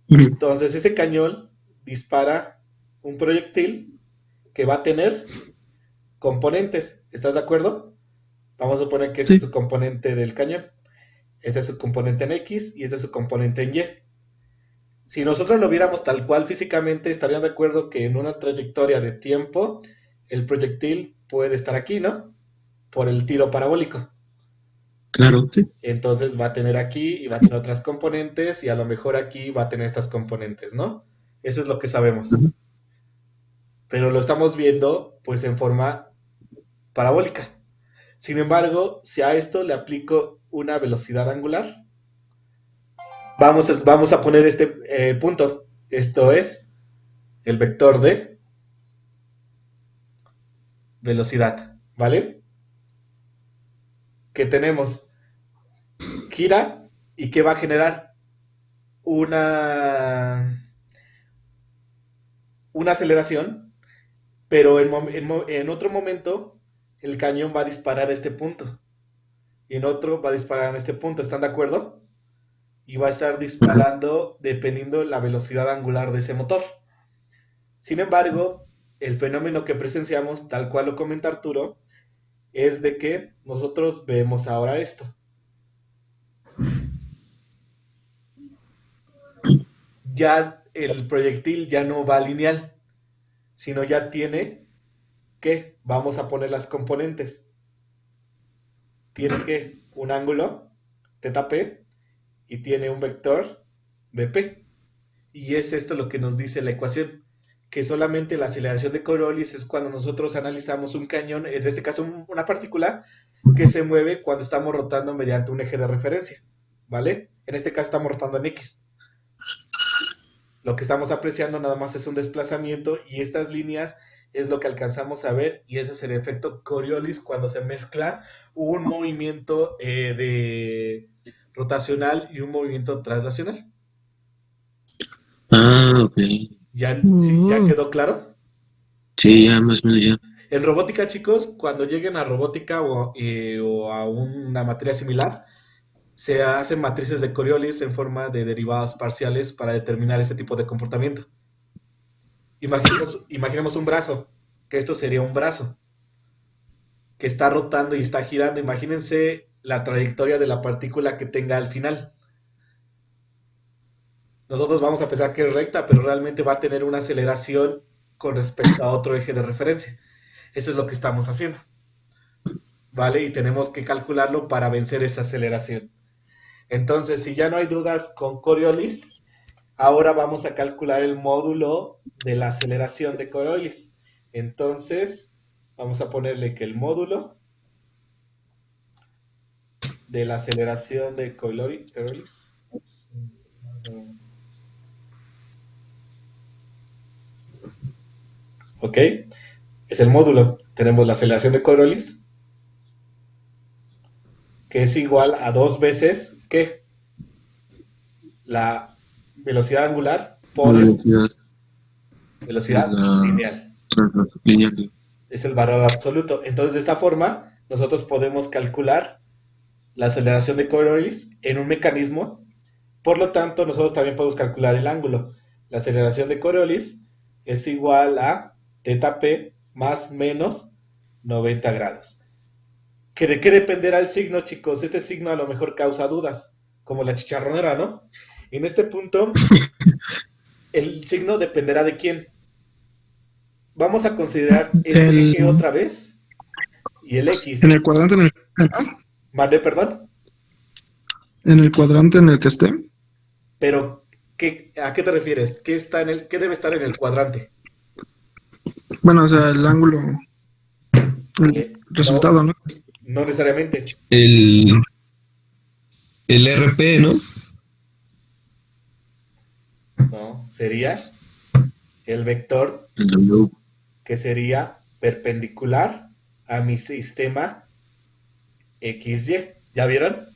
Entonces ese cañón dispara un proyectil que va a tener componentes. ¿Estás de acuerdo? Vamos a suponer que este es sí, su componente del cañón. Ese es su componente en X y este es su componente en Y. Si nosotros lo viéramos tal cual físicamente, estarían de acuerdo que en una trayectoria de tiempo el proyectil puede estar aquí, ¿no? Por el tiro parabólico. Claro. sí. Entonces va a tener aquí y va a tener otras componentes y a lo mejor aquí va a tener estas componentes, ¿no? Eso es lo que sabemos. Pero lo estamos viendo pues en forma parabólica. Sin embargo, si a esto le aplico una velocidad angular, vamos a poner este punto. Esto es el vector de velocidad, ¿vale? Que tenemos gira y que va a generar una, una aceleración, pero en otro momento el cañón va a disparar a este punto y en otro va a disparar en este punto. ¿Están de acuerdo? Y va a estar disparando dependiendo de la velocidad angular de ese motor. Sin embargo, el fenómeno que presenciamos, tal cual lo comenta Arturo, es de que nosotros vemos ahora esto. Ya el proyectil ya no va lineal, sino ya tiene que, vamos a poner las componentes, tiene que un ángulo, teta p, y tiene un vector, vp. Y es esto lo que nos dice la ecuación, que solamente la aceleración de Coriolis es cuando nosotros analizamos un cañón, en este caso una partícula, que se mueve cuando estamos rotando mediante un eje de referencia, ¿vale? En este caso estamos rotando en X. Lo que estamos apreciando nada más es un desplazamiento y estas líneas es lo que alcanzamos a ver y ese es el efecto Coriolis cuando se mezcla un movimiento de rotacional y un movimiento translacional. Ah, ok. ¿Ya, sí, ya quedó claro? Sí, ya más o menos ya. En robótica, chicos, cuando lleguen a robótica o a una materia similar, se hacen matrices de Coriolis en forma de derivadas parciales para determinar este tipo de comportamiento. Imaginemos un brazo, que esto sería un brazo, que está rotando y está girando. Imagínense la trayectoria de la partícula que tenga al final. Nosotros vamos a pensar que es recta, pero realmente va a tener una aceleración con respecto a otro eje de referencia. Eso es lo que estamos haciendo, ¿vale? Y tenemos que calcularlo para vencer esa aceleración. Entonces, si ya no hay dudas con Coriolis, ahora vamos a calcular el módulo de la aceleración de Coriolis. Entonces, vamos a ponerle que el módulo de la aceleración de Coriolis, ¿ok? Es el módulo. Tenemos la aceleración de Coriolis, que es igual a 2 veces que la velocidad angular por velocidad lineal. Lineal. Es el valor absoluto. Entonces, de esta forma, nosotros podemos calcular la aceleración de Coriolis en un mecanismo. Por lo tanto, nosotros también podemos calcular el ángulo. La aceleración de Coriolis es igual a θp más menos 90 grados. ¿De qué dependerá el signo, chicos? Este signo a lo mejor causa dudas, como la chicharronera, ¿no? En este punto, el signo dependerá de quién. Vamos a considerar este eje otra vez y el X. En el cuadrante en el ¿Vale, perdón? en el cuadrante en el que esté. Pero, ¿a qué te refieres? ¿Qué debe estar en el cuadrante? Bueno, o sea, el ángulo, el resultado, ¿no? No necesariamente. El RP, ¿no? No, sería el vector El W. que sería perpendicular a mi sistema XY. ¿Ya vieron?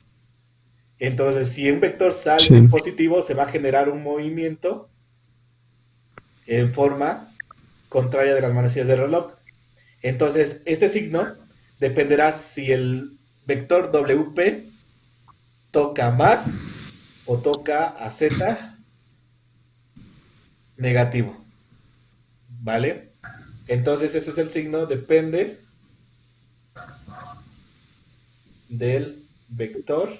Entonces, si un vector sale Sí. positivo, se va a generar un movimiento en forma contraria de las manecillas del reloj. Entonces, este signo dependerá si el vector WP toca más o toca a Z negativo. ¿Vale? Entonces, ese es el signo, depende del vector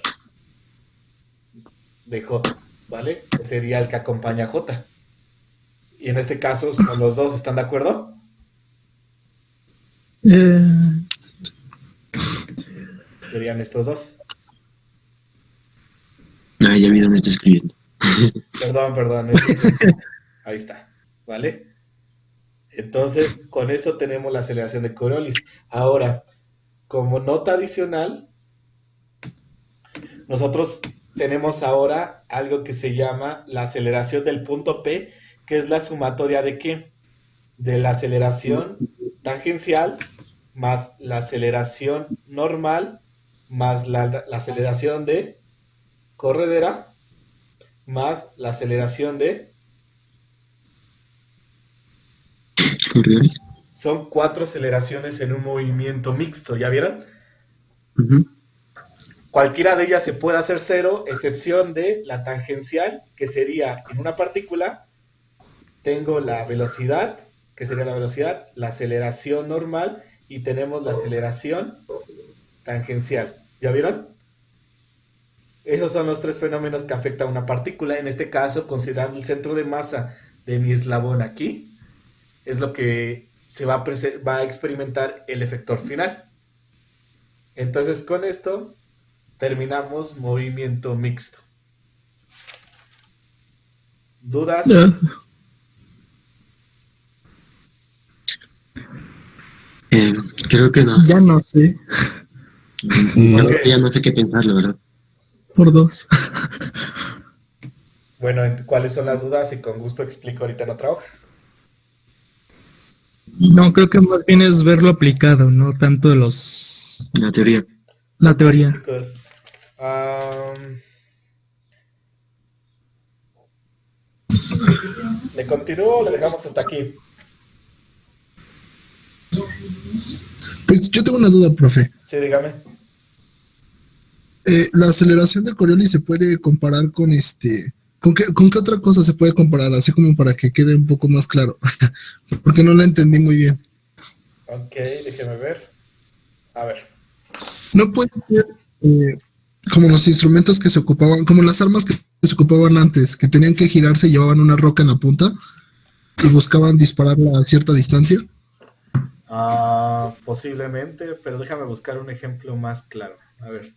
de J, ¿vale? Que sería el que acompaña a J. Y en este caso son los dos, ¿están de acuerdo? Serían estos dos. Ah, ya vi dónde está escribiendo. Perdón. Ahí está, ¿vale? Entonces, con eso tenemos la aceleración de Coriolis. Ahora, como nota adicional, nosotros tenemos ahora algo que se llama la aceleración del punto P, que es la sumatoria de ¿qué? De la aceleración tangencial más la aceleración normal más la aceleración de corredera más la aceleración de... Coriolis. Son 4 aceleraciones en un movimiento mixto, ¿ya vieron? Ujú. Cualquiera de ellas se puede hacer cero, excepción de la tangencial, que sería en una partícula, tengo la velocidad, que sería la velocidad, la aceleración normal, y tenemos la aceleración tangencial. ¿Ya vieron? Esos son los 3 fenómenos que afectan a una partícula. En este caso, considerando el centro de masa de mi eslabón aquí, es lo que se va a experimentar el efector final. Entonces, con esto terminamos movimiento mixto. ¿Dudas? Creo que no. Ya no sé. No. Ok. Ya no sé qué pensar, la verdad. Por 2. Bueno, ¿cuáles son las dudas? Y con gusto explico ahorita en otra hoja. No, creo que más bien es verlo aplicado, no tanto La teoría. la teoría. Chicos, ¿le continúo o le dejamos hasta aquí? Pues yo tengo una duda, profe. Sí, dígame. La aceleración de Coriolis se puede comparar con ¿con qué otra cosa se puede comparar? Así como para que quede un poco más claro. Porque no la entendí muy bien. Ok, déjeme ver. A ver. No puede ser como los instrumentos que se ocupaban, como las armas que se ocupaban antes, que tenían que girarse y llevaban una roca en la punta y buscaban dispararla a cierta distancia. Posiblemente, pero déjame buscar un ejemplo más claro. A ver.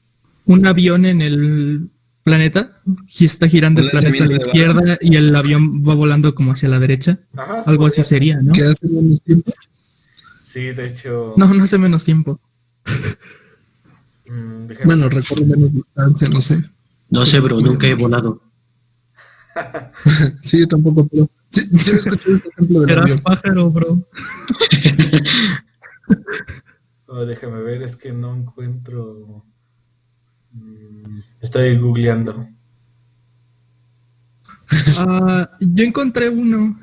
Un avión en el planeta está girando Un el planeta a la lanzamiento de izquierda y el avión va volando como hacia la derecha. Ajá, Algo así podría- sería, ¿no? Que hace menos tiempo. Sí, de hecho. No, no hace menos tiempo. Déjame- Bueno, recorre menos distancia, no sé. No sé, bro, nunca he volado. Sí, yo tampoco, pero sí he escuchado este ejemplo del Eras avión. pájaro, bro. déjame ver, es que no encuentro. Estoy googleando. Yo encontré uno.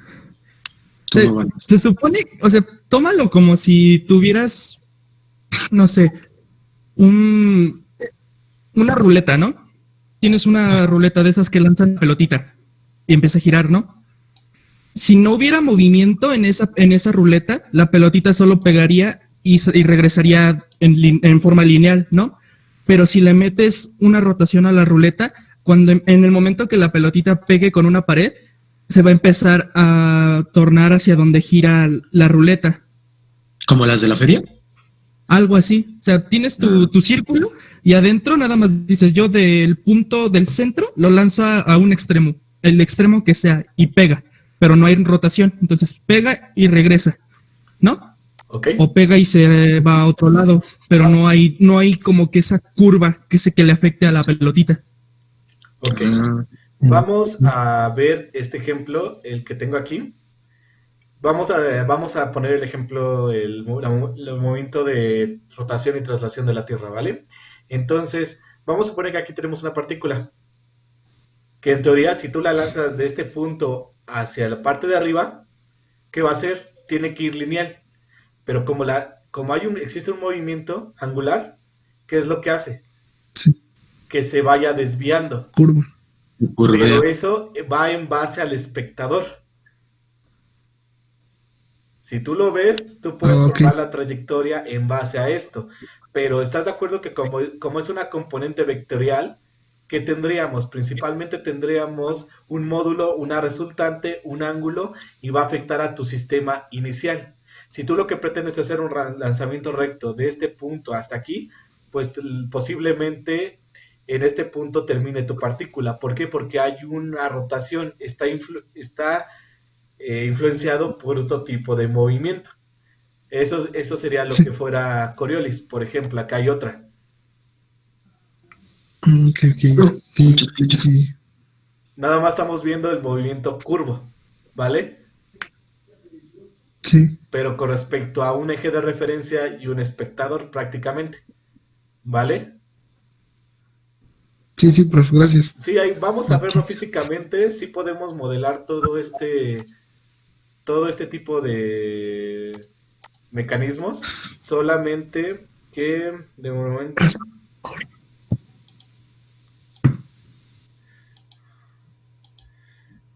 Tú no ganas. Se supone, o sea, tómalo como si tuvieras, no sé, una ruleta, ¿no? Tienes una ruleta de esas que lanzan pelotita y empieza a girar, ¿no? Si no hubiera movimiento en esa ruleta, la pelotita solo pegaría y regresaría en forma lineal, ¿no? Pero si le metes una rotación a la ruleta, cuando en el momento que la pelotita pegue con una pared, se va a empezar a tornar hacia donde gira la ruleta. ¿Como las de la feria? Algo así. O sea, tienes tu círculo y adentro nada más dices yo del punto del centro lo lanzo a un extremo, el extremo que sea, y pega, pero no hay rotación. Entonces pega y regresa, ¿no? Ok. O pega y se va a otro lado, pero no hay como que esa curva que le afecte a la pelotita. Ok. Ah, Vamos a ver este ejemplo, el que tengo aquí. Vamos a poner el ejemplo, el movimiento de rotación y traslación de la Tierra, ¿vale? Entonces, vamos a suponer que aquí tenemos una partícula, que en teoría, si tú la lanzas de este punto hacia la parte de arriba, ¿qué va a hacer? Tiene que ir lineal. Pero como existe un movimiento angular, ¿qué es lo que hace? Sí, Que se vaya desviando. curva. Pero curvea. eso va en base al espectador. Si tú lo ves, tú puedes Ok. formar la trayectoria en base a esto. Pero ¿estás de acuerdo que como es una componente vectorial, ¿qué tendríamos? Principalmente tendríamos un módulo, una resultante, un ángulo y va a afectar a tu sistema inicial. Si tú lo que pretendes es hacer un lanzamiento recto de este punto hasta aquí, pues posiblemente en este punto termine tu partícula. ¿Por qué? Porque hay una rotación, está influenciado por otro tipo de movimiento. Eso sería lo Sí. que fuera Coriolis, por ejemplo. Acá hay otra. Ok. Sí, sí. Nada más estamos viendo el movimiento curvo, ¿vale? Sí. Pero con respecto a un eje de referencia y un espectador prácticamente, ¿vale? Sí, profe, gracias. Sí, vamos a verlo físicamente, sí podemos modelar todo este tipo de mecanismos, solamente que de momento...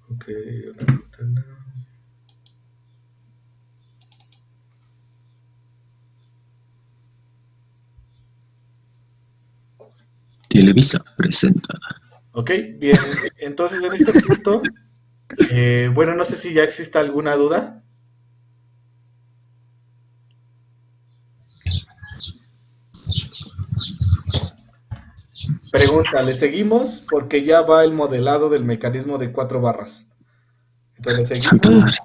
Ok, una ventana. Televisa presenta. Ok, bien, entonces en este punto, bueno, no sé si ya existe alguna duda. Pregunta, ¿le seguimos? Porque ya va el modelado del mecanismo de 4 barras. Entonces, ¿le Santa seguimos madre.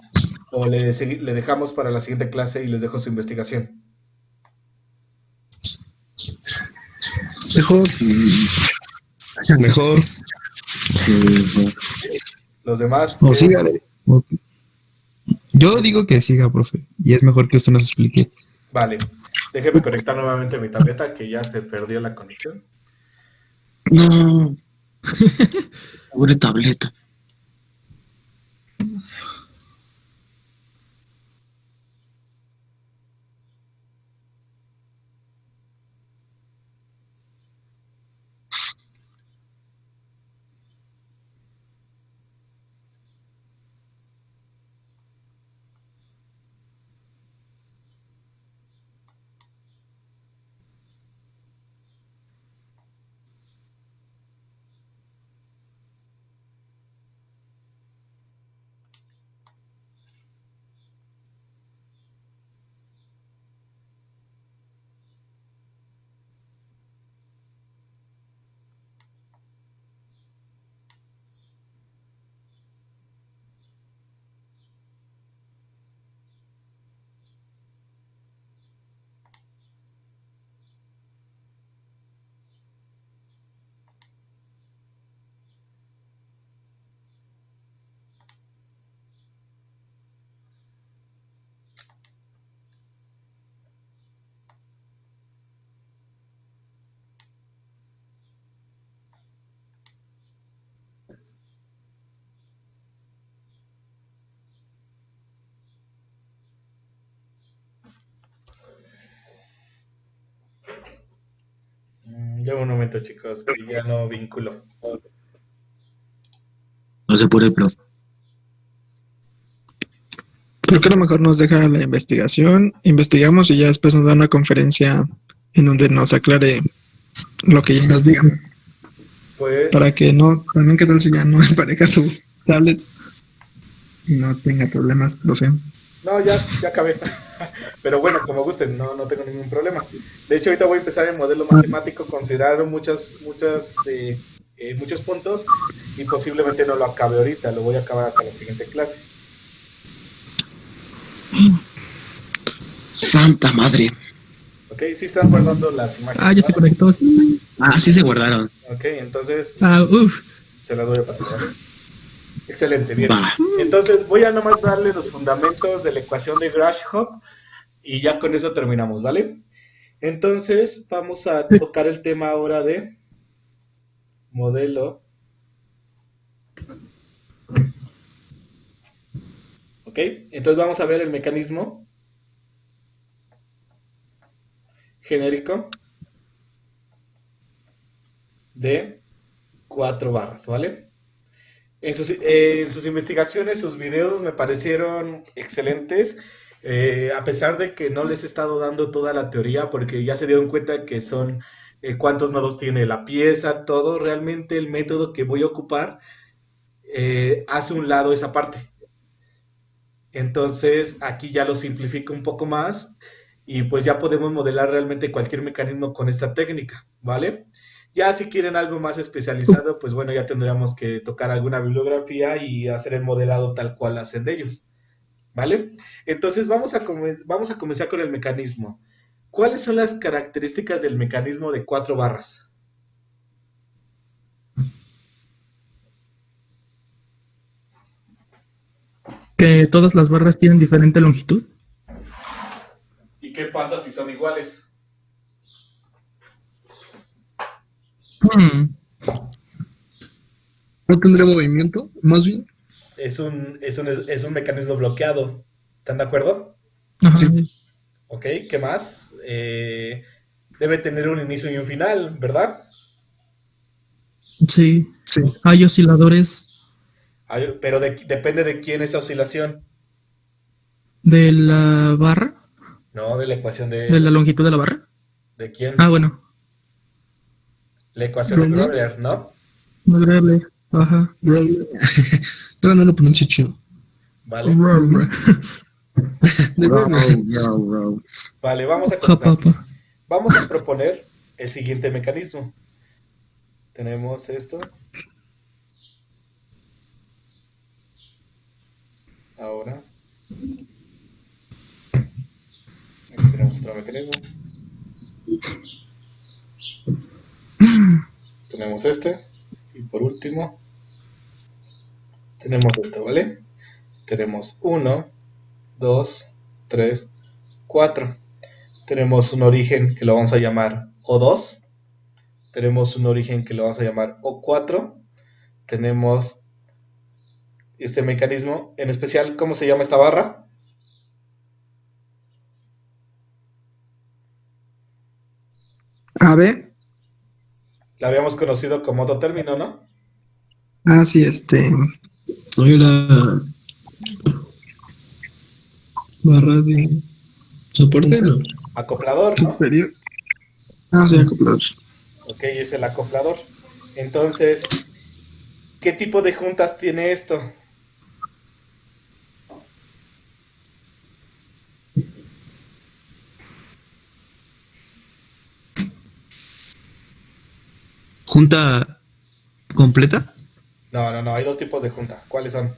o le dejamos para la siguiente clase y les dejo su investigación? Mejor. Mejor. Los demás, O ¿qué? sígale. Ok. Yo digo que siga, profe. y es mejor que usted nos explique. Vale, déjeme conectar nuevamente mi tableta que ya se perdió la conexión. No. Pobre tableta. Llevo un momento, chicos, que ya no vinculo. No sé por el profe. Creo que a lo mejor nos deja la investigación, investigamos y ya después nos da una conferencia en donde nos aclare lo que ya nos digan. Pues, Para que no, también qué tal si ya no empareja su tablet y no tenga problemas, profe. no, ya acabé. Pero bueno, como gusten, no tengo ningún problema. De hecho, ahorita voy a empezar el modelo matemático, considerar muchos puntos y posiblemente no lo acabe ahorita, lo voy a acabar hasta la siguiente clase. Santa madre. Ok, sí están guardando las imágenes. Ah, ya se ¿vale? conectó. Sí. Ah, sí se guardaron. Ok, entonces Uf. se las voy a pasar. ¿Vale? Excelente, bien. Va. Entonces voy a nomás darle los fundamentos de la ecuación de Grashof y ya con eso terminamos, ¿vale? Entonces vamos a tocar el tema ahora de modelo. Ok, entonces vamos a ver el mecanismo genérico de 4 barras, ¿vale? En sus investigaciones, sus videos me parecieron excelentes, a pesar de que no les he estado dando toda la teoría, porque ya se dieron cuenta que son cuántos nodos tiene la pieza, todo. Realmente el método que voy a ocupar hace un lado esa parte. Entonces aquí ya lo simplifico un poco más y pues ya podemos modelar realmente cualquier mecanismo con esta técnica, ¿vale? Ya si quieren algo más especializado, pues bueno, ya tendríamos que tocar alguna bibliografía y hacer el modelado tal cual hacen de ellos, ¿vale? Entonces vamos a comenzar con el mecanismo. ¿Cuáles son las características del mecanismo de 4 barras? Que todas las barras tienen diferente longitud. ¿Y qué pasa si son iguales? ¿No tendría movimiento? Más bien. Es un mecanismo bloqueado. ¿Están de acuerdo? Ajá. Sí. Ok, ¿qué más? Debe tener un inicio y un final, ¿verdad? Sí. Sí. Hay osciladores Pero depende de quién esa oscilación. de la barra, No, de la ecuación de la longitud de la barra. ¿de quién? Ah, bueno. La ecuación de ¿Grobler? Grobler, ¿no? Muy grave. Ajá. Grobler. Todavía no lo pronuncio chido. Vale. De Grobler. Bro. Vale, vamos a Ja, comenzar. papá. Vamos a proponer el siguiente mecanismo. Tenemos esto. Ahora. Aquí tenemos otro mecanismo. Tenemos este. Y por último, tenemos esto, ¿vale? Tenemos 1, 2, 3, 4. Tenemos un origen que lo vamos a llamar O2. Tenemos un origen que lo vamos a llamar O4. Tenemos este mecanismo, en especial, ¿cómo se llama esta barra? AB. La habíamos conocido como otro término, ¿no? Ah, sí, Hay la barra de soporte, ¿no? Acoplador, ¿no? superior. Ah, sí, acoplador. Ok, es el acoplador. Entonces, ¿qué tipo de juntas tiene esto? Junta completa. No, hay dos tipos de junta. ¿Cuáles son?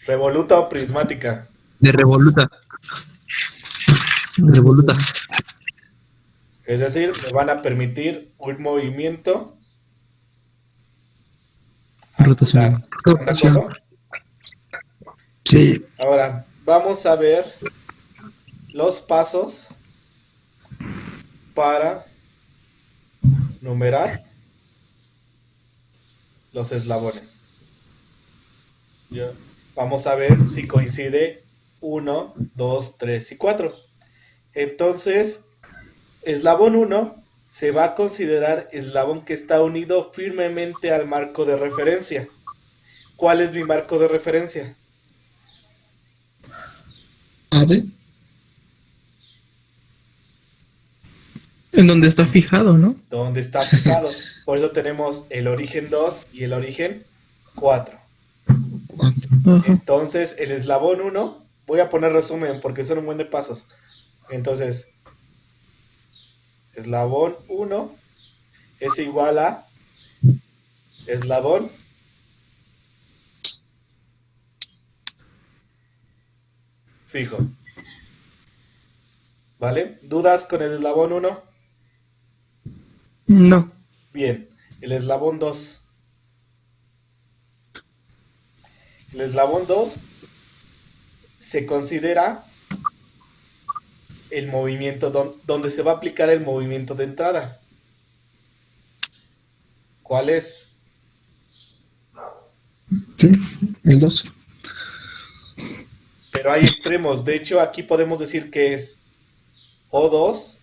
Revoluta o prismática. De revoluta. Revoluta. Es decir, me van a permitir un movimiento Rotación. angular. ¿Están de acuerdo? Sí. Ahora, vamos a ver los pasos para numerar los eslabones. Vamos a ver si coincide 1, 2, 3 y 4. Entonces, eslabón 1 se va a considerar eslabón que está unido firmemente al marco de referencia. ¿Cuál es mi marco de referencia? AB. En donde está fijado, ¿no? ¿Dónde está fijado? Por eso tenemos el origen 2 y el origen 4. Ajá. Entonces, el eslabón 1, voy a poner resumen porque son un buen de pasos. Entonces, eslabón 1 es igual a eslabón fijo. ¿Vale? ¿Dudas con el eslabón 1? No. Bien, el eslabón 2. El eslabón 2 se considera el movimiento donde se va a aplicar el movimiento de entrada. ¿Cuál es? Sí, el 2. Pero hay extremos. De hecho, aquí podemos decir que es O2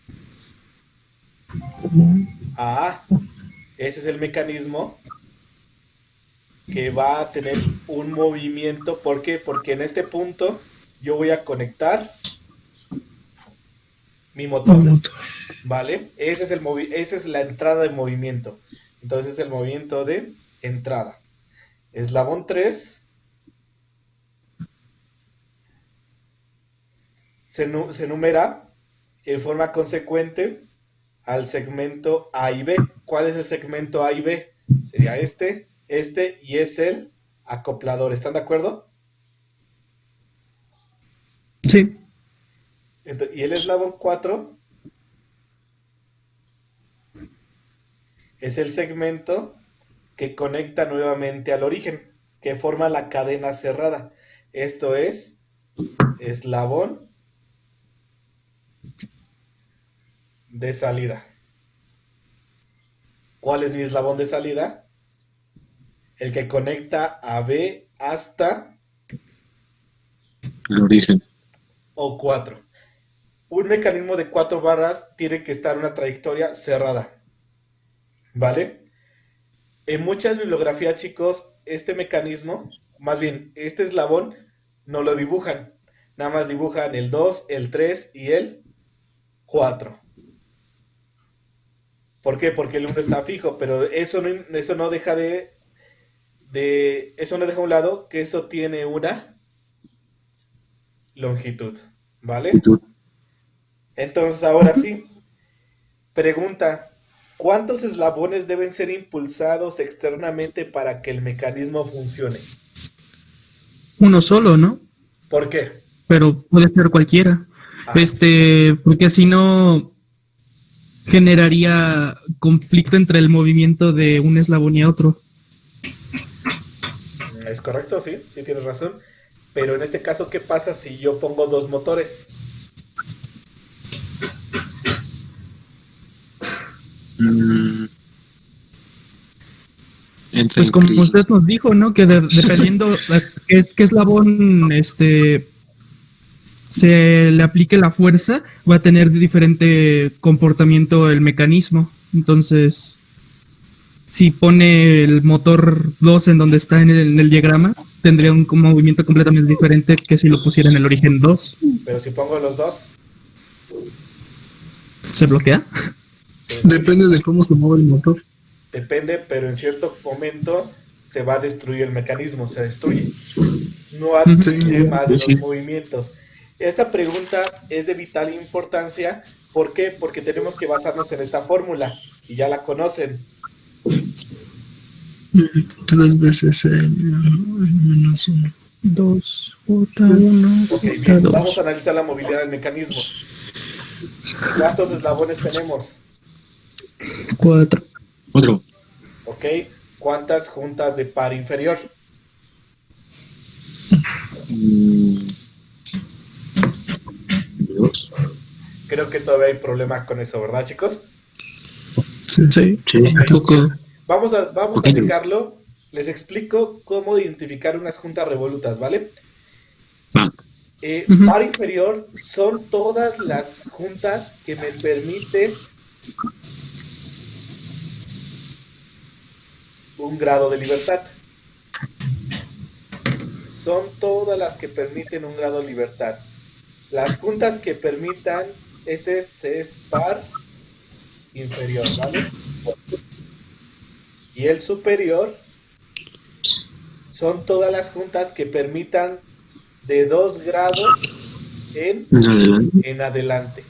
a. Ese es el mecanismo que va a tener un movimiento. ¿Por qué? Porque en este punto yo voy a conectar mi motor. ¿Vale? Esa es la entrada de movimiento. Entonces es el movimiento de entrada. Eslabón 3 se numera en forma consecuente al segmento A y B. ¿Cuál es el segmento A y B? Sería este y es el acoplador. ¿Están de acuerdo? Sí. Y el eslabón 4 es el segmento que conecta nuevamente al origen, que forma la cadena cerrada. Esto es eslabón de salida. ¿Cuál es mi eslabón de salida? El que conecta a B hasta El origen. O4. Un mecanismo de 4 barras tiene que estar en una trayectoria cerrada. ¿Vale? En muchas bibliografías, chicos, este mecanismo, más bien, este eslabón, no lo dibujan. Nada más dibujan el 2, el 3 y el 4. ¿Por qué? Porque el 1 está fijo, pero eso no deja eso no deja a un lado que eso tiene una longitud, ¿vale? Entonces, ahora sí, pregunta, ¿cuántos eslabones deben ser impulsados externamente para que el mecanismo funcione? Uno solo, ¿no? ¿Por qué? Pero puede ser cualquiera. Porque así no generaría conflicto entre el movimiento de un eslabón y otro. Es correcto, sí tienes razón. Pero en este caso, ¿qué pasa si yo pongo dos motores? Mm, entra Pues en como crisis. usted nos dijo, ¿no? Que dependiendo qué eslabón se le aplique la fuerza, va a tener diferente comportamiento el mecanismo. Entonces, si pone el motor 2 en donde está en el diagrama, tendría un movimiento completamente diferente que si lo pusiera en el origen 2. Pero si pongo los dos, ¿Se bloquea? se destruye. Depende de cómo se mueve el motor. Depende, pero en cierto momento se va a destruir el mecanismo, se destruye. No admite más de Sí. los movimientos. Esta pregunta es de vital importancia. ¿Por qué? Porque tenemos que basarnos en esta fórmula y ya la conocen. 3 veces N-1. 2, J1, Ok, bien, J2. vamos a analizar la movilidad del mecanismo. ¿Cuántos eslabones tenemos? 4. Otro. Ok, ¿cuántas juntas de par inferior? Mm, 2. Creo que todavía hay problema con eso, ¿verdad, chicos? Sí. Sí. Sí. Un poco. Vamos a Ok. dejarlo. Les explico cómo identificar unas juntas revolutas, ¿vale? Va. Ujú. Par inferior son todas las juntas que me permiten un grado de libertad. Son todas las que permiten un grado de libertad. Las juntas que permitan, ese es par inferior, ¿vale? Y el superior son todas las juntas que permitan de 2 grados Más adelante. en adelante,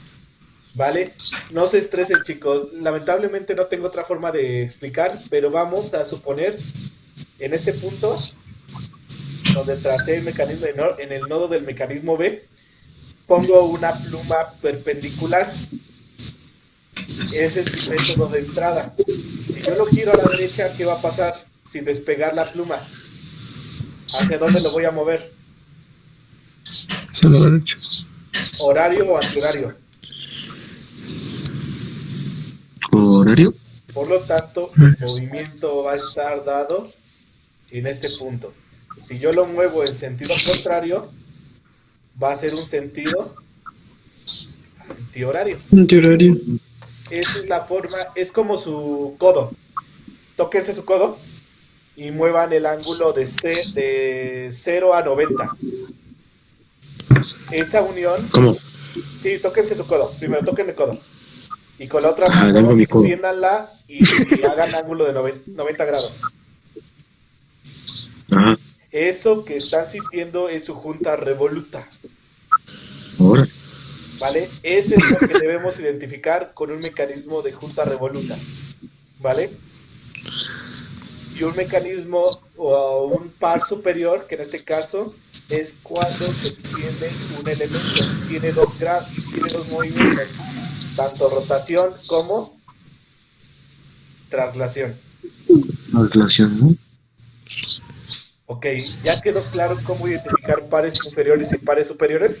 ¿vale? No se estresen, chicos. Lamentablemente no tengo otra forma de explicar, pero vamos a suponer en este punto donde tracé el mecanismo en el nodo del mecanismo B, pongo una pluma perpendicular. Ese es mi método de entrada. Si yo lo giro a la derecha, ¿qué va a pasar? Sin despegar la pluma, ¿hacia dónde lo voy a mover? Hacia la derecha. ¿Horario o antihorario? Horario. Por lo tanto, el movimiento va a estar dado en este punto. Si yo lo muevo en sentido contrario, va a ser un sentido antihorario. Antihorario. Esa es la forma, es como su codo. Tóquense su codo y muevan el ángulo de 0 a 90. Esa unión, ¿Cómo? sí, tóquense su codo. Primero toquen el codo. Y con la otra Ajá, mano tengo mi codo. extiéndanla y hagan ángulo de 90 grados. Ajá. Eso que están sintiendo es su junta revoluta, Ahora. ¿vale? Ese es lo que debemos identificar con un mecanismo de junta revoluta, ¿vale? Y un mecanismo o un par superior, que en este caso es cuando se extiende un elemento, tiene dos movimientos, tanto rotación como traslación. La relación, ¿no? Ok, ¿ya quedó claro cómo identificar pares inferiores y pares superiores?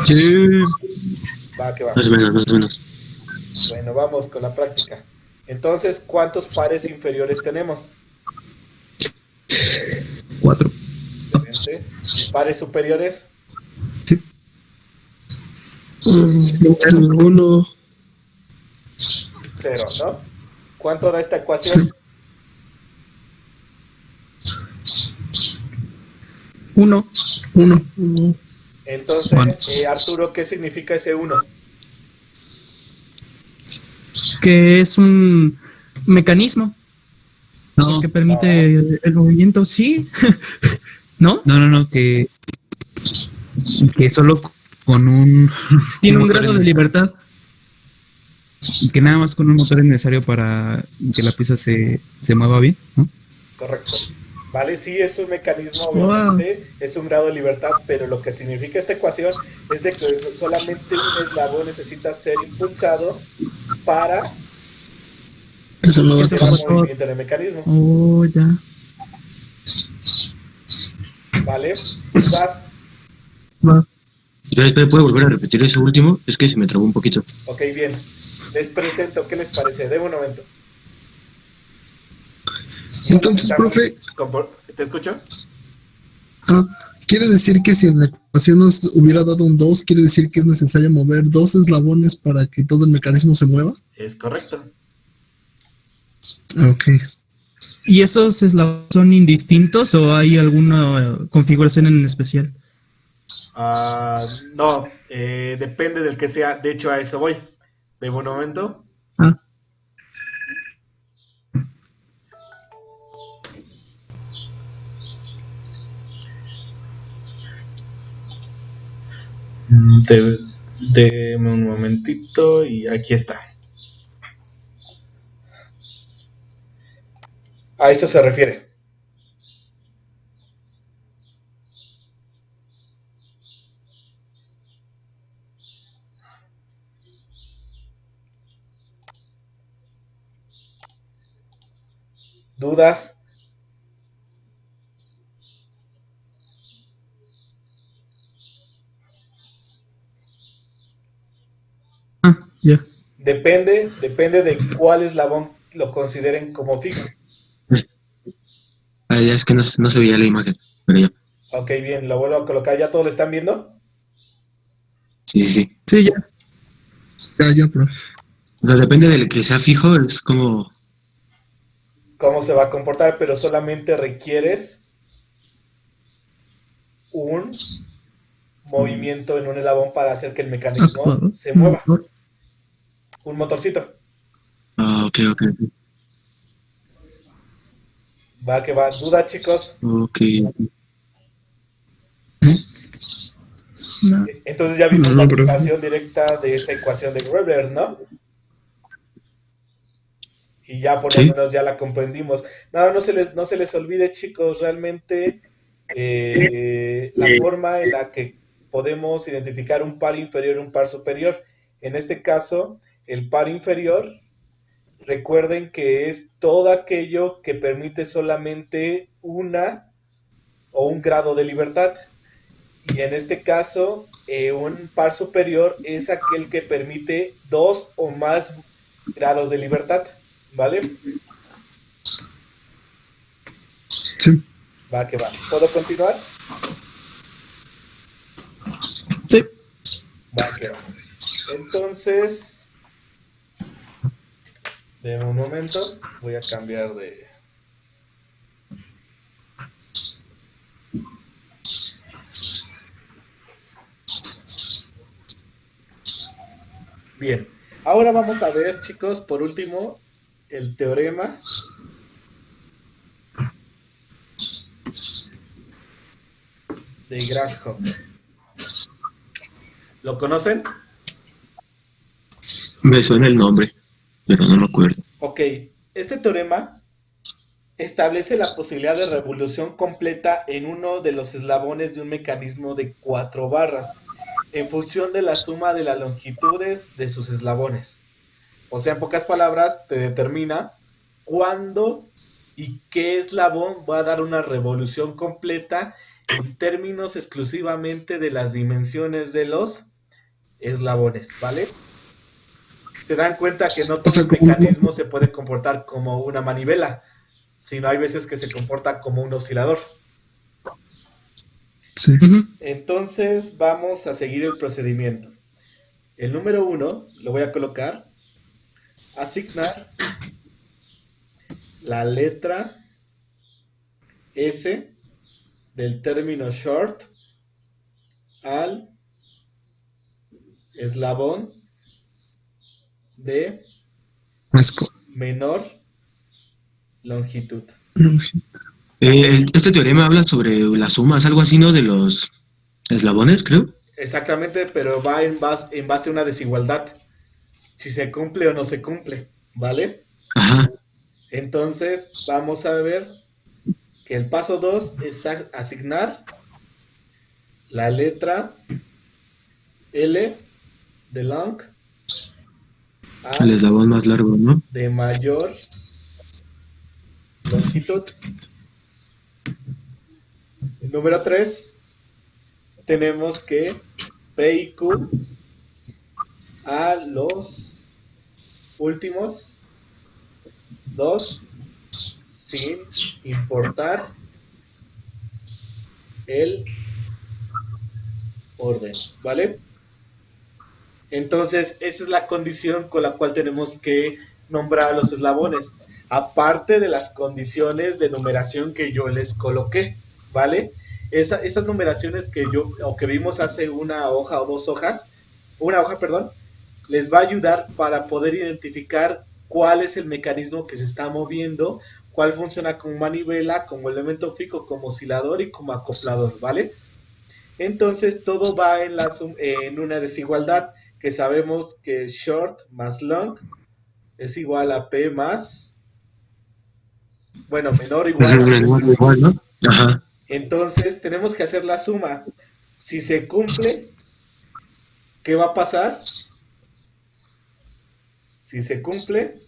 Sí. Va, que va. Más o menos, más o menos. Bueno, vamos con la práctica. Entonces, ¿cuántos pares inferiores tenemos? 4. Excelente. ¿Pares superiores? Ninguno. 0, ¿no? ¿Cuánto da esta ecuación? 1. 1. Entonces, Arturo, ¿qué significa ese 1? Que es un mecanismo que permite el movimiento, sí. ¿No? No, que solo con un Tiene un motor grado es de necesario. libertad. Que nada más con un motor es necesario para que la pieza se mueva bien, ¿no? Correcto. Vale, sí es un mecanismo, obviamente, es un grado de libertad, pero lo que significa esta ecuación es de que solamente un eslabón necesita ser impulsado para Que se mueva Que se todo. mueva. el movimiento del mecanismo. Oh, ya. ¿Vale? Vas. Espera, ¿puedo volver a repetir eso último? Es que se me trabó un poquito. Ok, bien. Les presento, ¿qué les parece? De un momento. Entonces, profe, ¿Te escucho? quiere decir que si en la ecuación nos hubiera dado un 2, quiere decir que es necesario mover 2 eslabones para que todo el mecanismo se mueva. Es correcto. Ok. ¿Y esos eslabones son indistintos o hay alguna configuración en especial? No, depende del que sea. De hecho, a eso voy. De un momento. Ah, Deme un momentito y aquí está. A esto se refiere. ¿Dudas? ya. Depende de cuál eslabón lo consideren como fijo. Ya es que no se veía la imagen, pero ya. Ok, bien, lo vuelvo a colocar. ¿Ya todos lo están viendo? Sí, sí, sí. Sí, ya. Ya, profe. O sea, depende del que sea fijo, es como... ¿Cómo se va a comportar? Pero solamente requieres un movimiento en un eslabón para hacer que el mecanismo se mueva. Un motorcito. Ok. Va que va. ¿Duda, chicos? Ok. No. Entonces ya vimos No, la pero sí. aplicación directa de esta ecuación de Weber, ¿no? Y ya por lo Sí. menos ya la comprendimos. No, no se les olvide, chicos, realmente la forma en la que podemos identificar un par inferior y un par superior. En este caso, el par inferior, recuerden que es todo aquello que permite solamente una o un grado de libertad. Y en este caso, un par superior es aquel que permite 2 o más grados de libertad. ¿Vale? Sí. Va que va. ¿Puedo continuar? Sí. Va que va. Entonces, de un momento, voy a cambiar de... Bien. Ahora vamos a ver, chicos, por último, el teorema de Grashof. ¿Lo conocen? Me suena el nombre, pero no me acuerdo. Ok. Este teorema establece la posibilidad de revolución completa en uno de los eslabones de un mecanismo de 4 barras, en función de la suma de las longitudes de sus eslabones. O sea, en pocas palabras, te determina cuándo y qué eslabón va a dar una revolución completa en términos exclusivamente de las dimensiones de los eslabones, ¿vale? Se dan cuenta que no todo el mecanismo se puede comportar como una manivela, sino hay veces que se comporta como un oscilador. Sí. Entonces vamos a seguir el procedimiento. El número 1 lo voy a colocar, asignar la letra S del término short al eslabón de menor longitud. Este teorema habla sobre las sumas, algo así, ¿no? De los eslabones, creo. Exactamente, pero va en base a una desigualdad. Si se cumple o no se cumple, ¿vale? Ajá. Entonces, vamos a ver que el paso 2 es asignar la letra L de long El al eslabón más largo, ¿no? de mayor longitud. Número 3, tenemos que P y Q a los últimos 2 sin importar el orden, ¿vale? Entonces, esa es la condición con la cual tenemos que nombrar a los eslabones, aparte de las condiciones de numeración que yo les coloqué, ¿vale? Esas numeraciones que yo, o que vimos hace una hoja o dos hojas, una hoja, perdón, les va a ayudar para poder identificar cuál es el mecanismo que se está moviendo, cuál funciona como manivela, como elemento fijo, como oscilador y como acoplador, ¿vale? Entonces todo va en una desigualdad que sabemos que short más long es igual a P más, bueno, menor o igual a P. Igual, ¿no? Ajá. Entonces tenemos que hacer la suma. Si se cumple, ¿qué va a pasar? Si se cumple,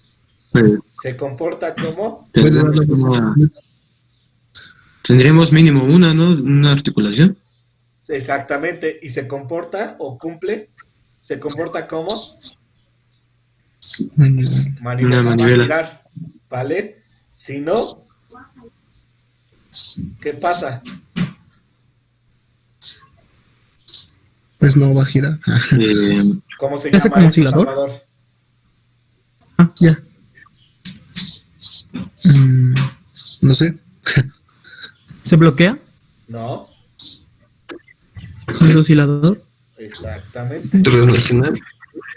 se comporta como... Tendríamos mínimo una, ¿no? Una articulación. Exactamente, y se comporta o cumple, se comporta como Manivela. Una manivela. girar, ¿vale? Si no, ¿qué pasa? Pues no va a girar. ¿Cómo se ¿Se hace llama como eso, oscilador? Salvador? Ah, ya. No sé. ¿Se bloquea No, el oscilador? exactamente. Transnacional.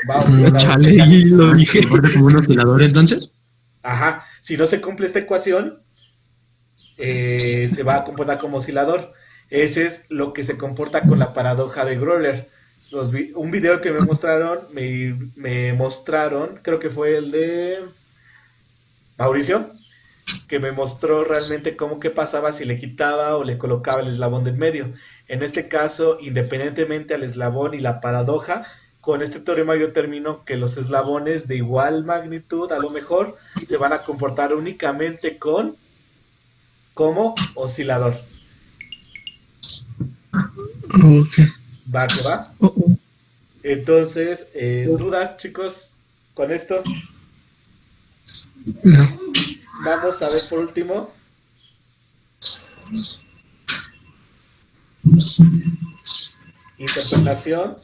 Va a oscilar. Chale, y lo dije. ¿Se comporta como un oscilador entonces? Ajá, si no se cumple esta ecuación, se va a comportar como oscilador. Ese es lo que se comporta con la paradoja de Gröhler. Un video que me mostraron, creo que fue el de Mauricio, que me mostró realmente qué pasaba si le quitaba o le colocaba el eslabón del medio. En este caso, independientemente al eslabón y la paradoja, con este teorema yo termino que los eslabones de igual magnitud, a lo mejor, se van a comportar únicamente como oscilador. Ok. ¿Va que va? Oh, oh. Entonces, ¿dudas, chicos, con esto? No. Vamos a ver por último. Interpretación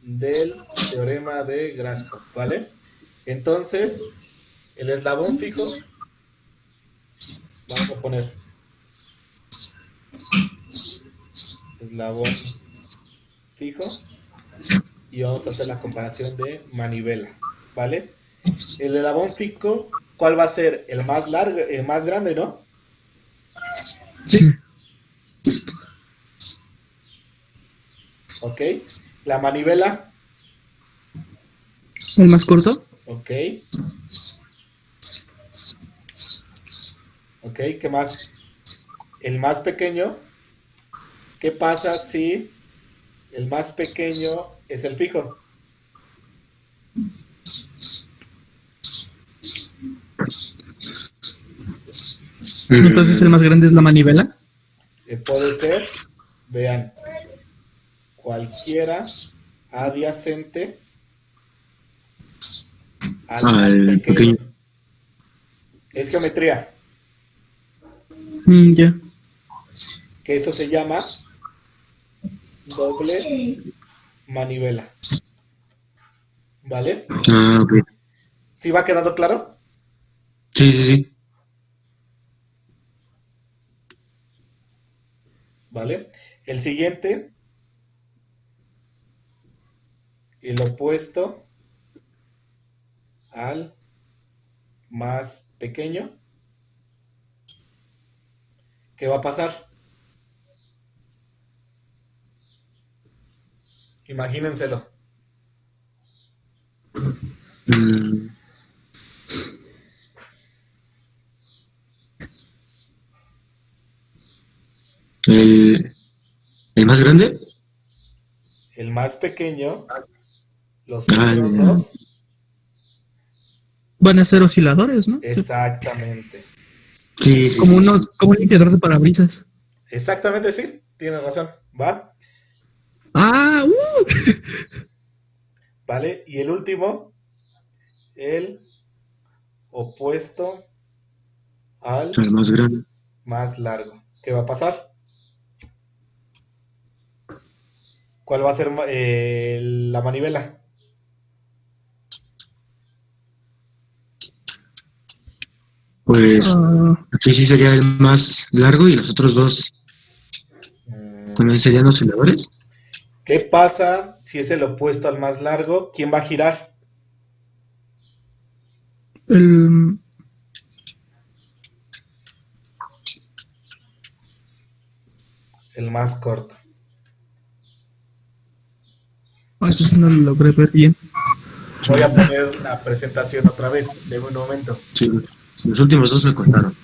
del teorema de Grascow, ¿vale? Entonces, el eslabón fijo, vamos a poner eslabón fijo y vamos a hacer la comparación de manivela, ¿vale? El eslabón fijo, ¿cuál va a ser? El más largo, el más grande, ¿no? Sí. Ok. La manivela, ¿El más corto? ok. Ok, ¿qué más? El más pequeño. ¿Qué pasa si el más pequeño es el fijo? Entonces el más grande es la manivela. Puede ser, vean, cualquiera adyacente al más Al pequeño. pequeño. Es geometría, Ya. que eso se llama doble manivela. ¿Vale? Ah, ok. ¿Sí va quedando claro? Sí, sí, sí. ¿Vale? El siguiente, el opuesto al más pequeño. ¿Qué va a pasar? Imagínenselo. Mm, ¿El más grande? El más pequeño, los Ah, otros ya. dos, Van a ser osciladores, ¿no? exactamente. Sí, sí, Como sí, unos, como un limpiador de parabrisas. Exactamente, sí, tienes razón. Va, ¡Ah! vale. Y el último, el opuesto al El más grande. más largo. ¿Qué va a pasar? ¿Cuál va a ser la manivela? Pues Ah, aquí sí sería el más largo y los otros dos Mm, también serían osciladores. ¿Qué pasa si es el opuesto al más largo? ¿Quién va a girar? el... El más corto. Ay, eso sí no lo logré ver bien. Voy a poner la presentación otra vez. De un momento. Sí, los últimos dos me contaron.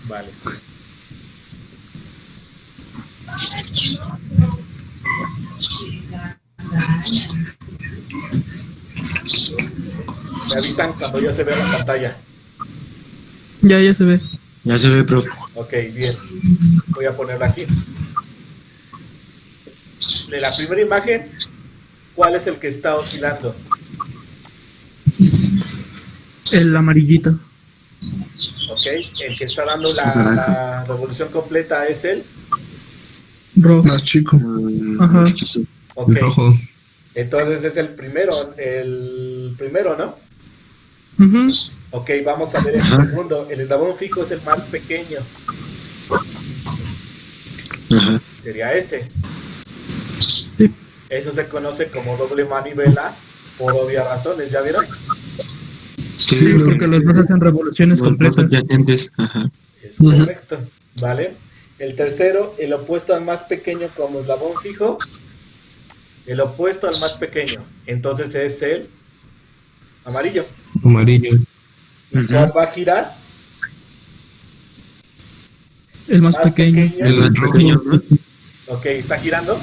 Vale. Me avisan cuando ya se vea la pantalla. Ya se ve. Ya se ve, profe. Ok, bien. Voy a ponerla aquí. De la primera imagen, ¿cuál es el que está oscilando? El amarillito. Ok, el que está dando la revolución completa es el. Rojo. Más chico. Ajá. Ok, El rojo. entonces es el primero, ¿no? Ujú. Ok, vamos a ver el Ajá. segundo. El eslabón fijo es el más pequeño. Ajá. Sería este. Sí. Eso se conoce como doble manivela por obvias razones, ¿ya vieron? Sí, Sí, porque los dos hacen revoluciones los dos completas. adyacentes. Ajá. Es correcto, ¿vale? El tercero, el opuesto al más pequeño como eslabón fijo. El opuesto al más pequeño. Entonces es el amarillo. Amarillo. ¿Y cuál va a girar? El más pequeño. El más rojo. pequeño, ¿no? Ok, ¿está girando?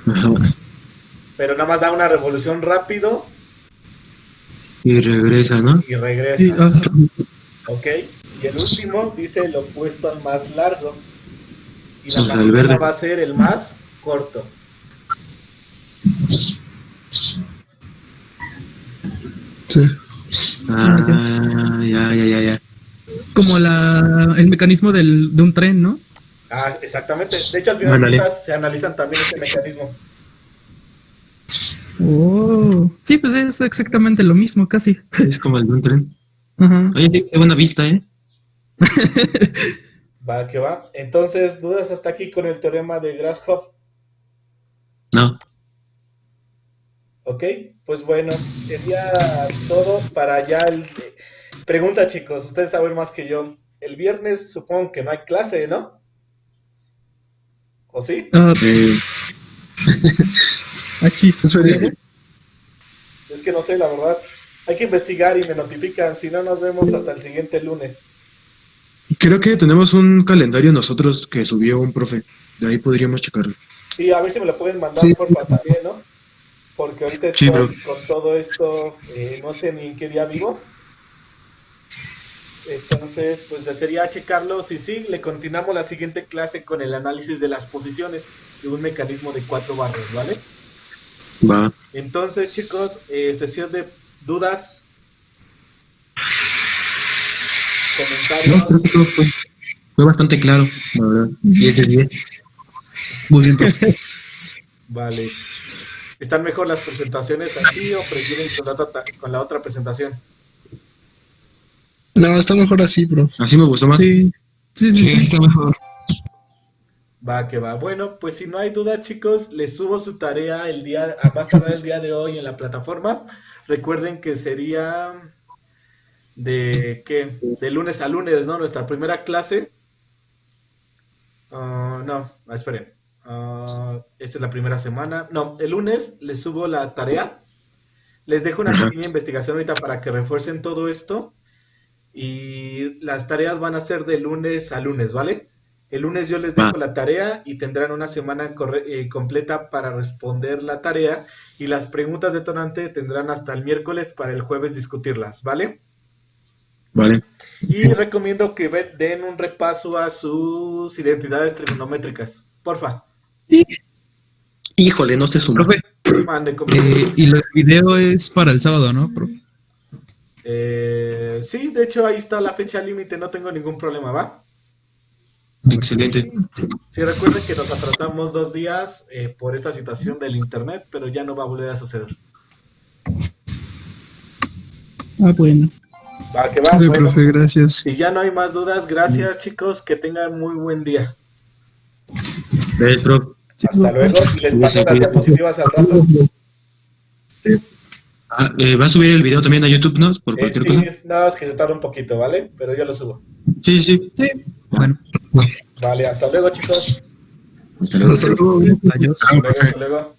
Ajá. Pero nada más da una revolución rápido Y regresa, ¿no? y regresa. Sí, ajá. Ok, y el último dice el opuesto al más largo. Y la Ajá, el manivela verde. va a ser el más corto. Sí. Ya. Como el mecanismo de un tren, ¿no? Ah, exactamente. De hecho, al final de Ándale. cuentas se analizan también este mecanismo. Oh. Sí, pues es exactamente lo mismo, casi. Es como el de un tren. Ajá. Oye, sí, qué buena vista, ¿eh? Va que va. Entonces, ¿dudas hasta aquí con el teorema de Grashof? No. Ok, pues bueno, sería todo para ya el... Pregunta, chicos, ustedes saben más que yo. El viernes supongo que no hay clase, ¿no? ¿O sí? Ah, Eh, achis. Es feriado. Es que no sé, la verdad. Hay que investigar y me notifican. Si no, nos vemos hasta el siguiente lunes. creo que tenemos un calendario nosotros que subió un profe. De ahí podríamos checarlo. Sí, a ver si me lo pueden mandar, Sí. porfa, también, ¿no? Porque ahorita Sí, estoy bro. con todo esto, no sé ni en qué día vivo. Entonces, pues desearía checarlos y sí, le continuamos la siguiente clase con el análisis de las posiciones de un mecanismo de 4 barras, ¿vale? Va. Entonces, chicos, sesión de dudas, No, creo comentarios. que todo fue bastante claro, la verdad. 10 de 10. Muy bien, profe. Vale. ¿Están mejor las presentaciones así o prefieren con la otra presentación? No, está mejor así, bro. Así me gustó más. Sí. Sí, Sí, sí, sí. está mejor. Va que va. Bueno, pues si no hay duda, chicos, les subo su tarea va a tardar el día de hoy en la plataforma. Recuerden que sería de lunes a lunes, ¿no? Nuestra primera clase. No, esperen. Esta es la primera semana. No, el lunes les subo la tarea. Les dejo una Ajá. pequeña investigación ahorita para que refuercen todo esto. Y las tareas van a ser de lunes a lunes, ¿vale? El lunes yo les dejo Va. la tarea y tendrán una semana completa para responder la tarea y las preguntas detonante tendrán hasta el miércoles para el jueves discutirlas, ¿vale? Vale. Y recomiendo que den un repaso a sus identidades trigonométricas, porfa. Híjole, no se suma. Profe, Mande, y lo del video es para el sábado, ¿no, profe? sí, de hecho ahí está la fecha límite, no tengo ningún problema, ¿va? Excelente. Sí, recuerden que nos atrasamos 2 días por esta situación del internet, pero ya no va a volver a suceder. Ah, bueno. Va, que va, Sí, bueno. profe, gracias. Si ya no hay más dudas, gracias chicos, que tengan muy buen día. Ves, profe. Hasta luego, y les paso las diapositivas al rato. ¿Va a subir el video también a YouTube, no? Por cualquier Sí, cosa. nada más que se tarda un poquito, ¿vale? Pero yo lo subo. Sí, sí. Bueno, Vale, hasta luego chicos. Hasta luego. Hasta luego. adiós. Hasta luego, hasta luego.